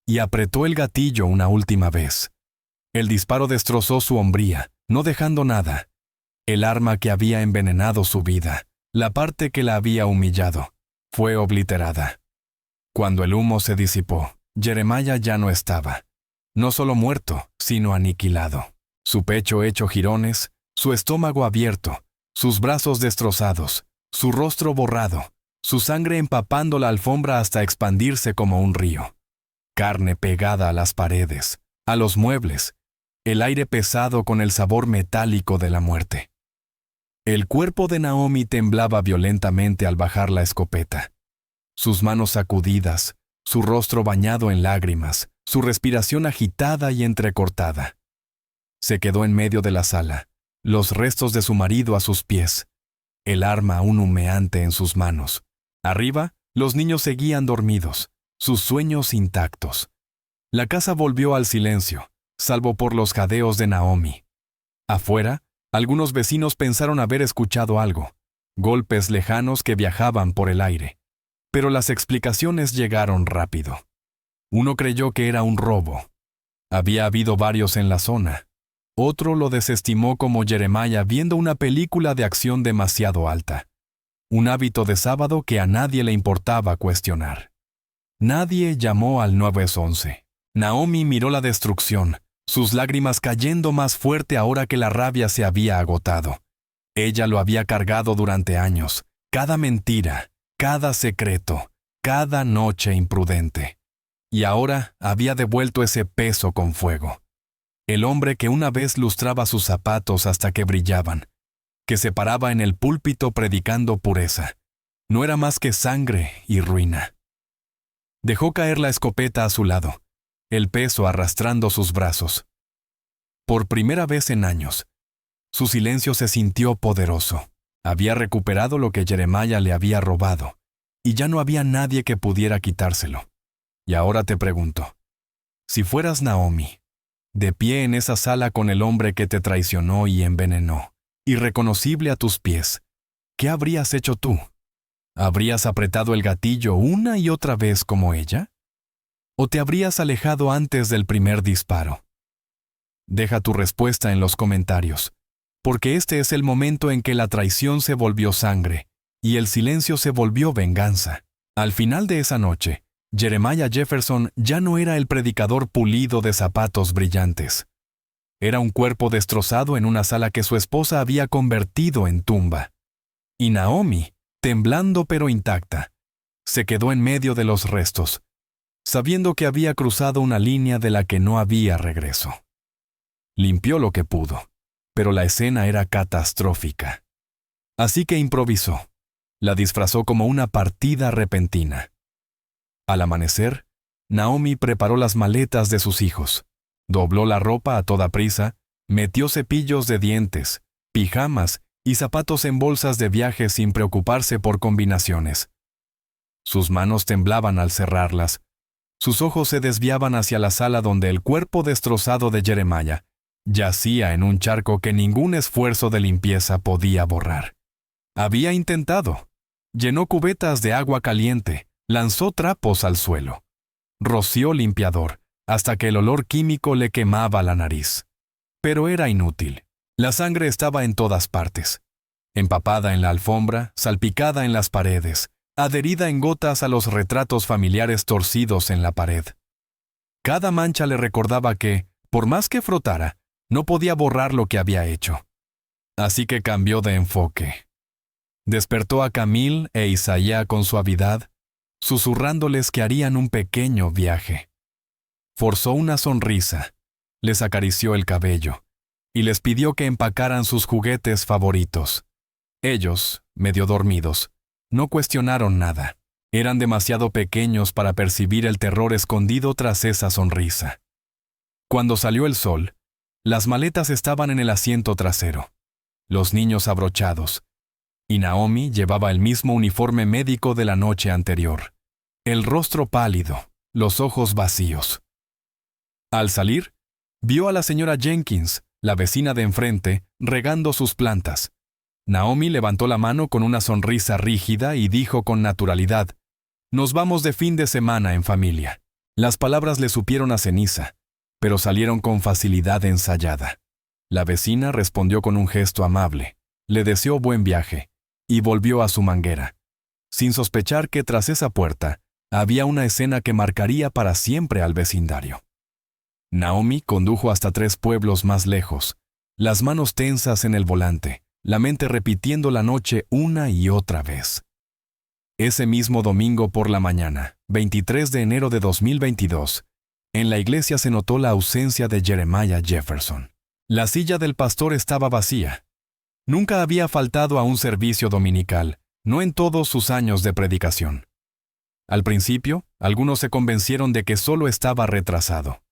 y apretó el gatillo una última vez. El disparo destrozó su hombría, no dejando nada. El arma que había envenenado su vida, la parte que la había humillado, fue obliterada. Cuando el humo se disipó, Jeremiah ya no estaba. No solo muerto, sino aniquilado. Su pecho hecho jirones, su estómago abierto, sus brazos destrozados, su rostro borrado, su sangre empapando la alfombra hasta expandirse como un río. Carne pegada a las paredes, a los muebles, el aire pesado con el sabor metálico de la muerte. El cuerpo de Naomi temblaba violentamente al bajar la escopeta. Sus manos sacudidas, su rostro bañado en lágrimas, su respiración agitada y entrecortada. Se quedó en medio de la sala, los restos de su marido a sus pies, el arma aún humeante en sus manos. Arriba, los niños seguían dormidos, sus sueños intactos. La casa volvió al silencio, salvo por los jadeos de Naomi. Afuera, algunos vecinos pensaron haber escuchado algo, golpes lejanos que viajaban por el aire. Pero las explicaciones llegaron rápido. Uno creyó que era un robo. Había habido varios en la zona. Otro lo desestimó como Jeremiah viendo una película de acción demasiado alta. Un hábito de sábado que a nadie le importaba cuestionar. Nadie llamó al 911. Naomi miró la destrucción, sus lágrimas cayendo más fuerte ahora que la rabia se había agotado. Ella lo había cargado durante años, cada mentira, cada secreto, cada noche imprudente. Y ahora había devuelto ese peso con fuego. El hombre que una vez lustraba sus zapatos hasta que brillaban, que se paraba en el púlpito predicando pureza, no era más que sangre y ruina. Dejó caer la escopeta a su lado, el peso arrastrando sus brazos. Por primera vez en años, su silencio se sintió poderoso. Había recuperado lo que Jeremiah le había robado, y ya no había nadie que pudiera quitárselo. Y ahora te pregunto, si fueras Naomi, de pie en esa sala con el hombre que te traicionó y envenenó, irreconocible a tus pies, ¿qué habrías hecho tú? ¿Habrías apretado el gatillo una y otra vez como ella? ¿O te habrías alejado antes del primer disparo? Deja tu respuesta en los comentarios, porque este es el momento en que la traición se volvió sangre y el silencio se volvió venganza. Al final de esa noche, Jeremiah Jefferson ya no era el predicador pulido de zapatos brillantes. Era un cuerpo destrozado en una sala que su esposa había convertido en tumba. Y Naomi, temblando pero intacta, se quedó en medio de los restos, sabiendo que había cruzado una línea de la que no había regreso. Limpió lo que pudo, pero la escena era catastrófica. Así que improvisó. La disfrazó como una partida repentina. Al amanecer, Naomi preparó las maletas de sus hijos, dobló la ropa a toda prisa, metió cepillos de dientes, pijamas y zapatos en bolsas de viaje sin preocuparse por combinaciones. Sus manos temblaban al cerrarlas. Sus ojos se desviaban hacia la sala donde el cuerpo destrozado de Jeremiah yacía en un charco que ningún esfuerzo de limpieza podía borrar. Había intentado. Llenó cubetas de agua caliente, lanzó trapos al suelo. Roció limpiador, hasta que el olor químico le quemaba la nariz. Pero era inútil. La sangre estaba en todas partes. Empapada en la alfombra, salpicada en las paredes, adherida en gotas a los retratos familiares torcidos en la pared. Cada mancha le recordaba que, por más que frotara, no podía borrar lo que había hecho. Así que cambió de enfoque. Despertó a Camille e Isaías con suavidad, susurrándoles que harían un pequeño viaje. Forzó una sonrisa, les acarició el cabello y les pidió que empacaran sus juguetes favoritos. Ellos, medio dormidos, no cuestionaron nada. Eran demasiado pequeños para percibir el terror escondido tras esa sonrisa. Cuando salió el sol, las maletas estaban en el asiento trasero, los niños abrochados, y Naomi llevaba el mismo uniforme médico de la noche anterior, el rostro pálido, los ojos vacíos. Al salir, vio a la señora Jenkins, la vecina de enfrente, regando sus plantas. Naomi levantó la mano con una sonrisa rígida y dijo con naturalidad: «Nos vamos de fin de semana en familia». Las palabras le supieron a ceniza, pero salieron con facilidad ensayada. La vecina respondió con un gesto amable, le deseó buen viaje y volvió a su manguera, sin sospechar que tras esa puerta había una escena que marcaría para siempre al vecindario. Naomi condujo hasta 3 pueblos más lejos, las manos tensas en el volante, la mente repitiendo la noche una y otra vez. Ese mismo domingo por la mañana, 23 de enero de 2022, en la iglesia se notó la ausencia de Jeremiah Jefferson. La silla del pastor estaba vacía. Nunca había faltado a un servicio dominical, no en todos sus años de predicación. Al principio, algunos se convencieron de que solo estaba retrasado.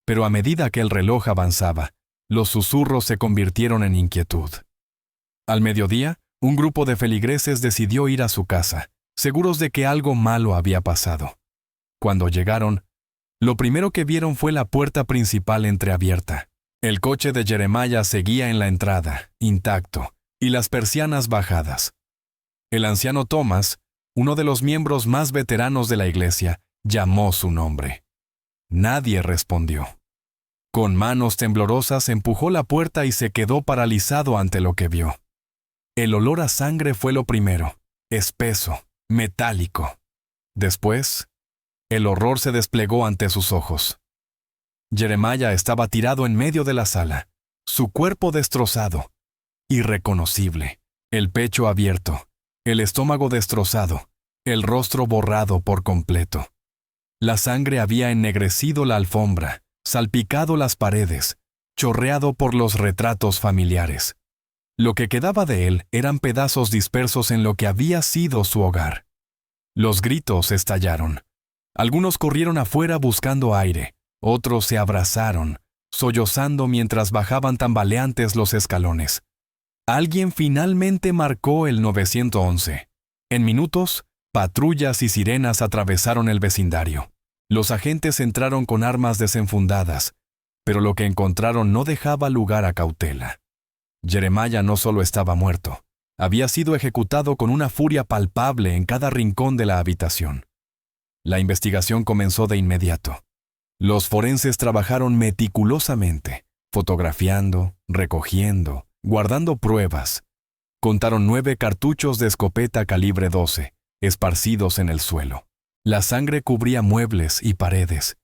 Pero a medida que el reloj avanzaba, los susurros se convirtieron en inquietud. Al mediodía, un grupo de feligreses decidió ir a su casa, seguros de que algo malo había pasado. Cuando llegaron, lo primero que vieron fue la puerta principal entreabierta. El coche de Jeremiah seguía en la entrada, intacto, y las persianas bajadas. El anciano Thomas, uno de los miembros más veteranos de la iglesia, llamó su nombre. Nadie respondió. Con manos temblorosas empujó la puerta y se quedó paralizado ante lo que vio. El olor a sangre fue lo primero, espeso, metálico. Después, el horror se desplegó ante sus ojos. Jeremiah estaba tirado en medio de la sala, su cuerpo destrozado, irreconocible, el pecho abierto, el estómago destrozado, el rostro borrado por completo. La sangre había ennegrecido la alfombra, salpicado las paredes, chorreado por los retratos familiares. Lo que quedaba de él eran pedazos dispersos en lo que había sido su hogar. Los gritos estallaron. Algunos corrieron afuera buscando aire, otros se abrazaron, sollozando mientras bajaban tambaleantes los escalones. Alguien finalmente marcó el 911. En minutos, patrullas y sirenas atravesaron el vecindario. Los agentes entraron con armas desenfundadas, pero lo que encontraron no dejaba lugar a cautela. Jeremiah no solo estaba muerto, había sido ejecutado con una furia palpable en cada rincón de la habitación. La investigación comenzó de inmediato. Los forenses trabajaron meticulosamente, fotografiando, recogiendo, guardando pruebas. Contaron 9 cartuchos de escopeta calibre 12, esparcidos en el suelo. La sangre cubría muebles y paredes,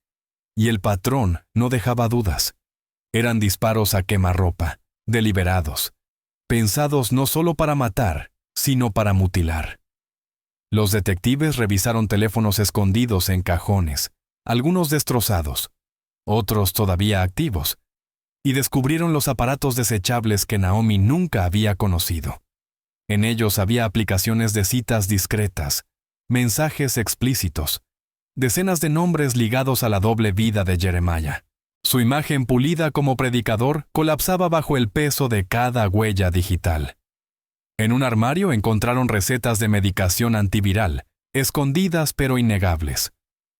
y el patrón no dejaba dudas. Eran disparos a quemarropa, deliberados, pensados no solo para matar, sino para mutilar. Los detectives revisaron teléfonos escondidos en cajones, algunos destrozados, otros todavía activos, y descubrieron los aparatos desechables que Naomi nunca había conocido. En ellos había aplicaciones de citas discretas, mensajes explícitos, decenas de nombres ligados a la doble vida de Jeremiah. Su imagen pulida como predicador colapsaba bajo el peso de cada huella digital. En un armario encontraron recetas de medicación antiviral, escondidas pero innegables.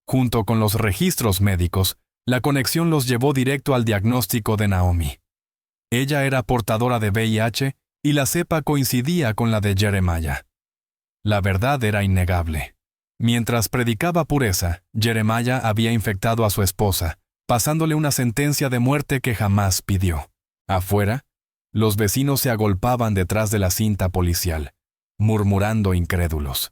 Junto con los registros médicos, la conexión los llevó directo al diagnóstico de Naomi. Ella era portadora de VIH y la cepa coincidía con la de Jeremiah. La verdad era innegable. Mientras predicaba pureza, Jeremiah había infectado a su esposa, pasándole una sentencia de muerte que jamás pidió. Afuera, los vecinos se agolpaban detrás de la cinta policial, murmurando incrédulos.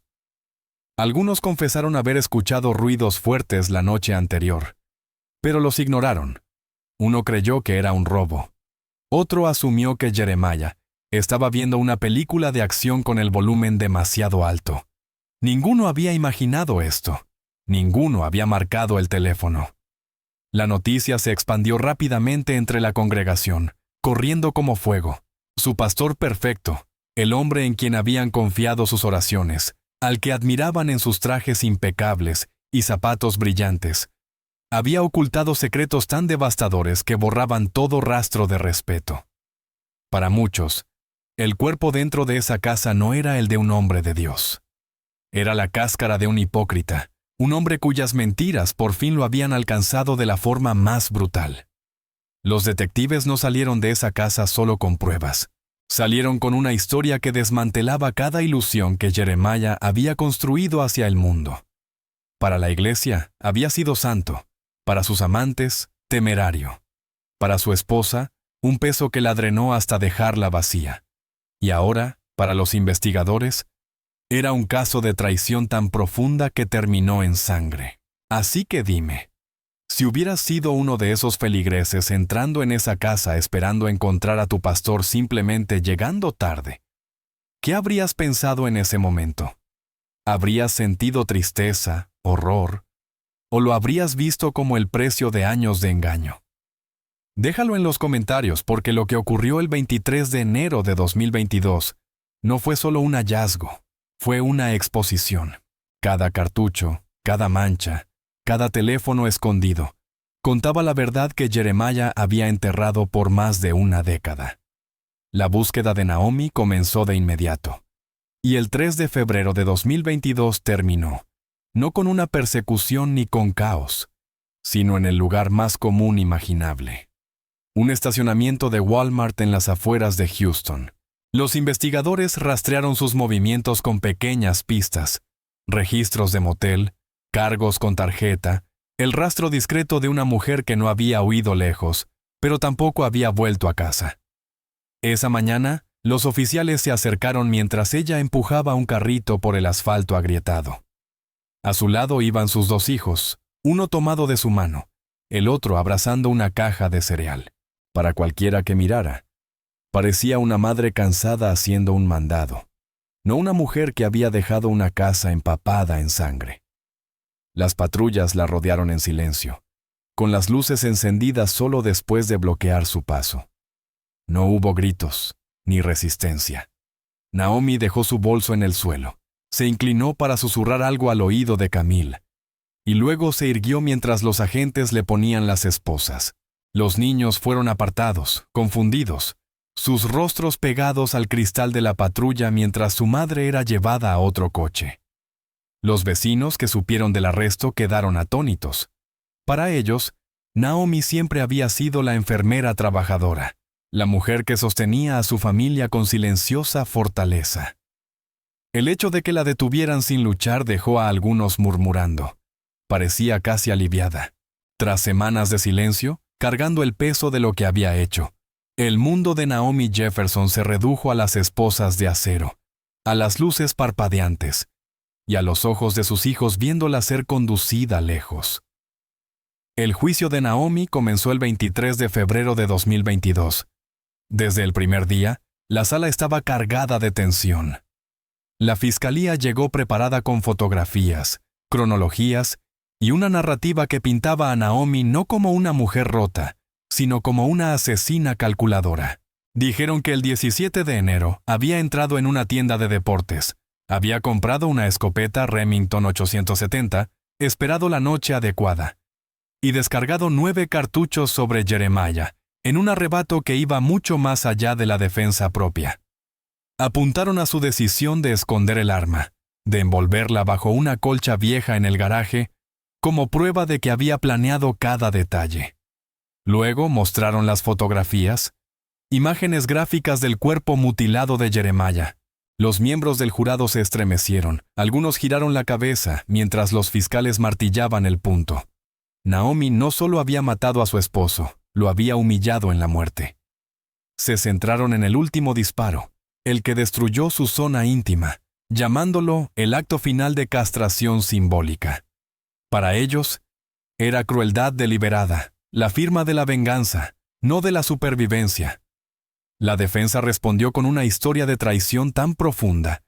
Algunos confesaron haber escuchado ruidos fuertes la noche anterior, pero los ignoraron. Uno creyó que era un robo. Otro asumió que Jeremiah estaba viendo una película de acción con el volumen demasiado alto. Ninguno había imaginado esto. Ninguno había marcado el teléfono. La noticia se expandió rápidamente entre la congregación, corriendo como fuego. Su pastor perfecto, el hombre en quien habían confiado sus oraciones, al que admiraban en sus trajes impecables y zapatos brillantes, había ocultado secretos tan devastadores que borraban todo rastro de respeto. Para muchos, el cuerpo dentro de esa casa no era el de un hombre de Dios. Era la cáscara de un hipócrita, un hombre cuyas mentiras por fin lo habían alcanzado de la forma más brutal. Los detectives no salieron de esa casa solo con pruebas. Salieron con una historia que desmantelaba cada ilusión que Jeremiah había construido hacia el mundo. Para la iglesia, había sido santo. Para sus amantes, temerario. Para su esposa, un peso que la drenó hasta dejarla vacía. Y ahora, para los investigadores, era un caso de traición tan profunda que terminó en sangre. Así que dime, si hubieras sido uno de esos feligreses entrando en esa casa esperando encontrar a tu pastor simplemente llegando tarde, ¿qué habrías pensado en ese momento? ¿Habrías sentido tristeza, horror, o lo habrías visto como el precio de años de engaño? Déjalo en los comentarios, porque lo que ocurrió el 23 de enero de 2022 no fue solo un hallazgo, fue una exposición. Cada cartucho, cada mancha, cada teléfono escondido, contaba la verdad que Jeremiah había enterrado por más de una década. La búsqueda de Naomi comenzó de inmediato. Y el 3 de febrero de 2022 terminó, no con una persecución ni con caos, sino en el lugar más común imaginable. Un estacionamiento de Walmart en las afueras de Houston. Los investigadores rastrearon sus movimientos con pequeñas pistas, registros de motel, cargos con tarjeta, el rastro discreto de una mujer que no había huido lejos, pero tampoco había vuelto a casa. Esa mañana, los oficiales se acercaron mientras ella empujaba un carrito por el asfalto agrietado. A su lado iban sus dos hijos, uno tomado de su mano, el otro abrazando una caja de cereal. Para cualquiera que mirara, parecía una madre cansada haciendo un mandado, no una mujer que había dejado una casa empapada en sangre. Las patrullas la rodearon en silencio, con las luces encendidas solo después de bloquear su paso. No hubo gritos, ni resistencia. Naomi dejó su bolso en el suelo, se inclinó para susurrar algo al oído de Camille, y luego se irguió mientras los agentes le ponían las esposas. Los niños fueron apartados, confundidos, sus rostros pegados al cristal de la patrulla mientras su madre era llevada a otro coche. Los vecinos que supieron del arresto quedaron atónitos. Para ellos, Naomi siempre había sido la enfermera trabajadora, la mujer que sostenía a su familia con silenciosa fortaleza. El hecho de que la detuvieran sin luchar dejó a algunos murmurando. Parecía casi aliviada. Tras semanas de silencio, cargando el peso de lo que había hecho, el mundo de Naomi Jefferson se redujo a las esposas de acero, a las luces parpadeantes, y a los ojos de sus hijos viéndola ser conducida lejos. El juicio de Naomi comenzó el 23 de febrero de 2022. Desde el primer día, la sala estaba cargada de tensión. La fiscalía llegó preparada con fotografías, cronologías y una narrativa que pintaba a Naomi no como una mujer rota, sino como una asesina calculadora. Dijeron que el 17 de enero había entrado en una tienda de deportes, había comprado una escopeta Remington 870, esperado la noche adecuada, y descargado 9 cartuchos sobre Jeremiah, en un arrebato que iba mucho más allá de la defensa propia. Apuntaron a su decisión de esconder el arma, de envolverla bajo una colcha vieja en el garaje, como prueba de que había planeado cada detalle. Luego mostraron las fotografías, imágenes gráficas del cuerpo mutilado de Jeremiah. Los miembros del jurado se estremecieron, algunos giraron la cabeza mientras los fiscales martillaban el punto. Naomi no solo había matado a su esposo, lo había humillado en la muerte. Se centraron en el último disparo, el que destruyó su zona íntima, llamándolo el acto final de castración simbólica. Para ellos, era crueldad deliberada, la firma de la venganza, no de la supervivencia. La defensa respondió con una historia de traición tan profunda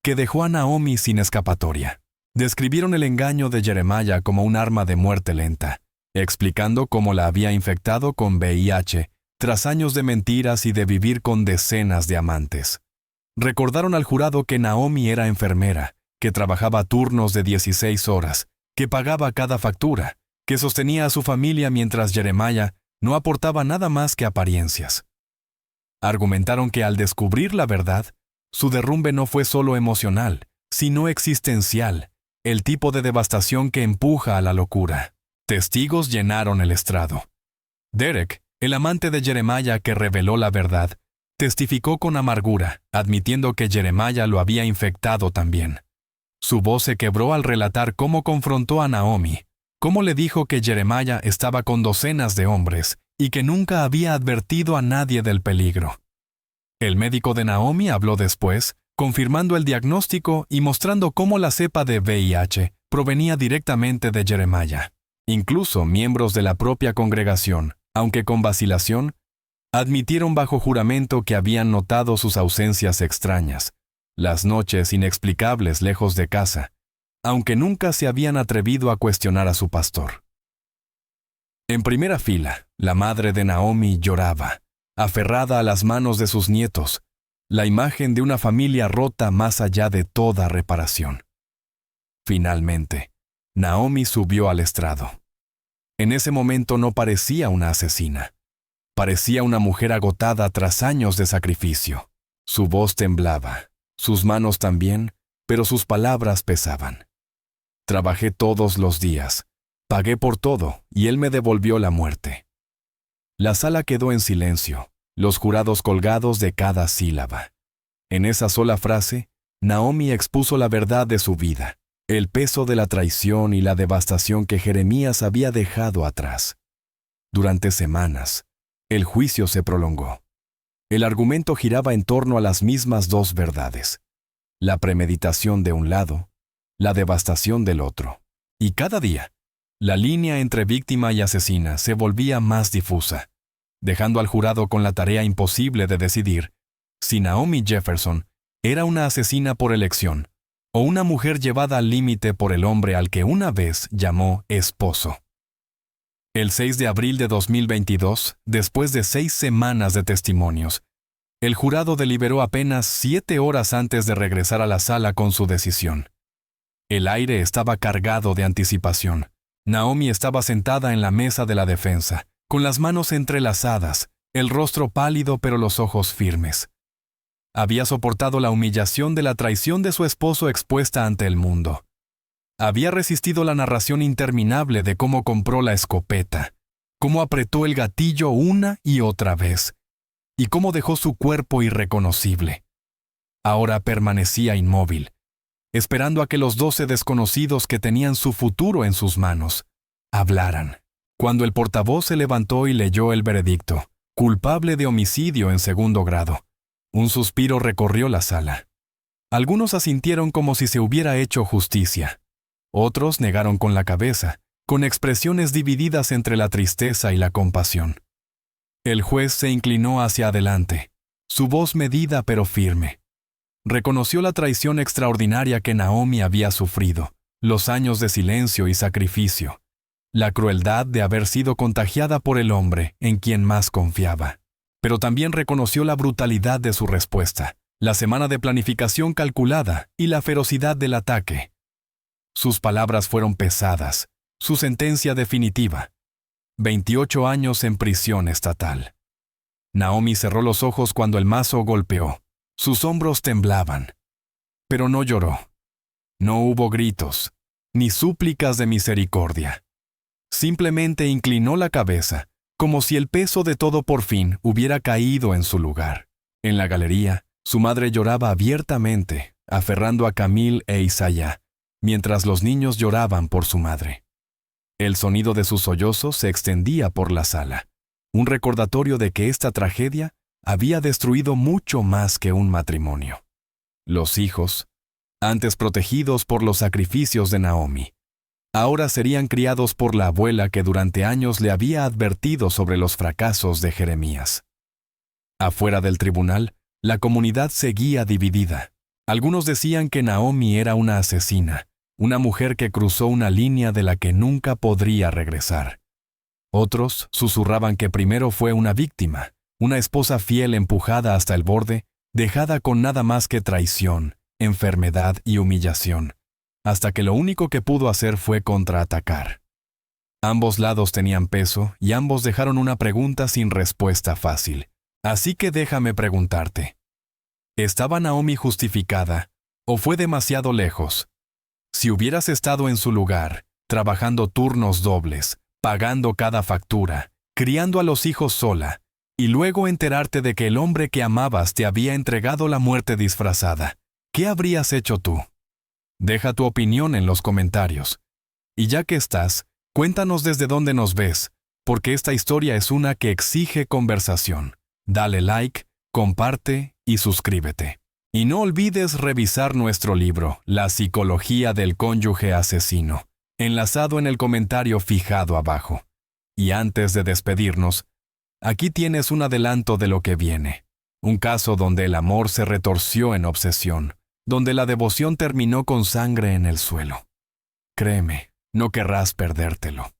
que dejó a Naomi sin escapatoria. Describieron el engaño de Jeremiah como un arma de muerte lenta, explicando cómo la había infectado con VIH tras años de mentiras y de vivir con decenas de amantes. Recordaron al jurado que Naomi era enfermera, que trabajaba turnos de 16 horas, que pagaba cada factura, que sostenía a su familia mientras Jeremiah no aportaba nada más que apariencias. Argumentaron que al descubrir la verdad, su derrumbe no fue solo emocional, sino existencial, el tipo de devastación que empuja a la locura. Testigos llenaron el estrado. Derek, el amante de Jeremiah que reveló la verdad, testificó con amargura, admitiendo que Jeremiah lo había infectado también. Su voz se quebró al relatar cómo confrontó a Naomi, cómo le dijo que Jeremiah estaba con docenas de hombres y que nunca había advertido a nadie del peligro. El médico de Naomi habló después, confirmando el diagnóstico y mostrando cómo la cepa de VIH provenía directamente de Jeremiah. Incluso miembros de la propia congregación, aunque con vacilación, admitieron bajo juramento que habían notado sus ausencias extrañas, las noches inexplicables lejos de casa, aunque nunca se habían atrevido a cuestionar a su pastor. En primera fila, la madre de Naomi lloraba, aferrada a las manos de sus nietos, la imagen de una familia rota más allá de toda reparación. Finalmente, Naomi subió al estrado. En ese momento no parecía una asesina. Parecía una mujer agotada tras años de sacrificio. Su voz temblaba, sus manos también, pero sus palabras pesaban. Trabajé todos los días, pagué por todo y él me devolvió la muerte. La sala quedó en silencio, los jurados colgados de cada sílaba. En esa sola frase, Naomi expuso la verdad de su vida, el peso de la traición y la devastación que Jeremías había dejado atrás. Durante semanas, el juicio se prolongó. El argumento giraba en torno a las mismas dos verdades: la premeditación de un lado, la devastación del otro. Y cada día, la línea entre víctima y asesina se volvía más difusa, dejando al jurado con la tarea imposible de decidir si Naomi Jefferson era una asesina por elección o una mujer llevada al límite por el hombre al que una vez llamó esposo. El 6 de abril de 2022, después de 6 semanas de testimonios, el jurado deliberó apenas 7 horas antes de regresar a la sala con su decisión. El aire estaba cargado de anticipación. Naomi estaba sentada en la mesa de la defensa, con las manos entrelazadas, el rostro pálido pero los ojos firmes. Había soportado la humillación de la traición de su esposo expuesta ante el mundo. Había resistido la narración interminable de cómo compró la escopeta, cómo apretó el gatillo una y otra vez, y cómo dejó su cuerpo irreconocible. Ahora permanecía inmóvil, esperando a que los 12 desconocidos que tenían su futuro en sus manos hablaran. Cuando el portavoz se levantó y leyó el veredicto, culpable de homicidio en segundo grado, un suspiro recorrió la sala. Algunos asintieron como si se hubiera hecho justicia. Otros negaron con la cabeza, con expresiones divididas entre la tristeza y la compasión. El juez se inclinó hacia adelante, su voz medida pero firme. Reconoció la traición extraordinaria que Naomi había sufrido, los años de silencio y sacrificio, la crueldad de haber sido contagiada por el hombre en quien más confiaba. Pero también reconoció la brutalidad de su respuesta, la semana de planificación calculada y la ferocidad del ataque. Sus palabras fueron pesadas, su sentencia definitiva: 28 años en prisión estatal. Naomi cerró los ojos cuando el mazo golpeó. Sus hombros temblaban. Pero no lloró. No hubo gritos, ni súplicas de misericordia. Simplemente inclinó la cabeza, como si el peso de todo por fin hubiera caído en su lugar. En la galería, su madre lloraba abiertamente, aferrando a Camille e Isaiah, mientras los niños lloraban por su madre. El sonido de sus sollozos se extendía por la sala, un recordatorio de que esta tragedia había destruido mucho más que un matrimonio. Los hijos, antes protegidos por los sacrificios de Naomi, ahora serían criados por la abuela que durante años le había advertido sobre los fracasos de Jeremías. Afuera del tribunal, la comunidad seguía dividida. Algunos decían que Naomi era una asesina, una mujer que cruzó una línea de la que nunca podría regresar. Otros susurraban que primero fue una víctima, una esposa fiel empujada hasta el borde, dejada con nada más que traición, enfermedad y humillación, hasta que lo único que pudo hacer fue contraatacar. Ambos lados tenían peso y ambos dejaron una pregunta sin respuesta fácil. Así que déjame preguntarte: ¿estaba Naomi justificada o fue demasiado lejos? Si hubieras estado en su lugar, trabajando turnos dobles, pagando cada factura, criando a los hijos sola, y luego enterarte de que el hombre que amabas te había entregado la muerte disfrazada. ¿Qué habrías hecho tú? Deja tu opinión en los comentarios. Y ya que estás, cuéntanos desde dónde nos ves, porque esta historia es una que exige conversación. Dale like, comparte y suscríbete. Y no olvides revisar nuestro libro, La psicología del cónyuge asesino, enlazado en el comentario fijado abajo. Y antes de despedirnos, aquí tienes un adelanto de lo que viene. Un caso donde el amor se retorció en obsesión, donde la devoción terminó con sangre en el suelo. Créeme, no querrás perdértelo.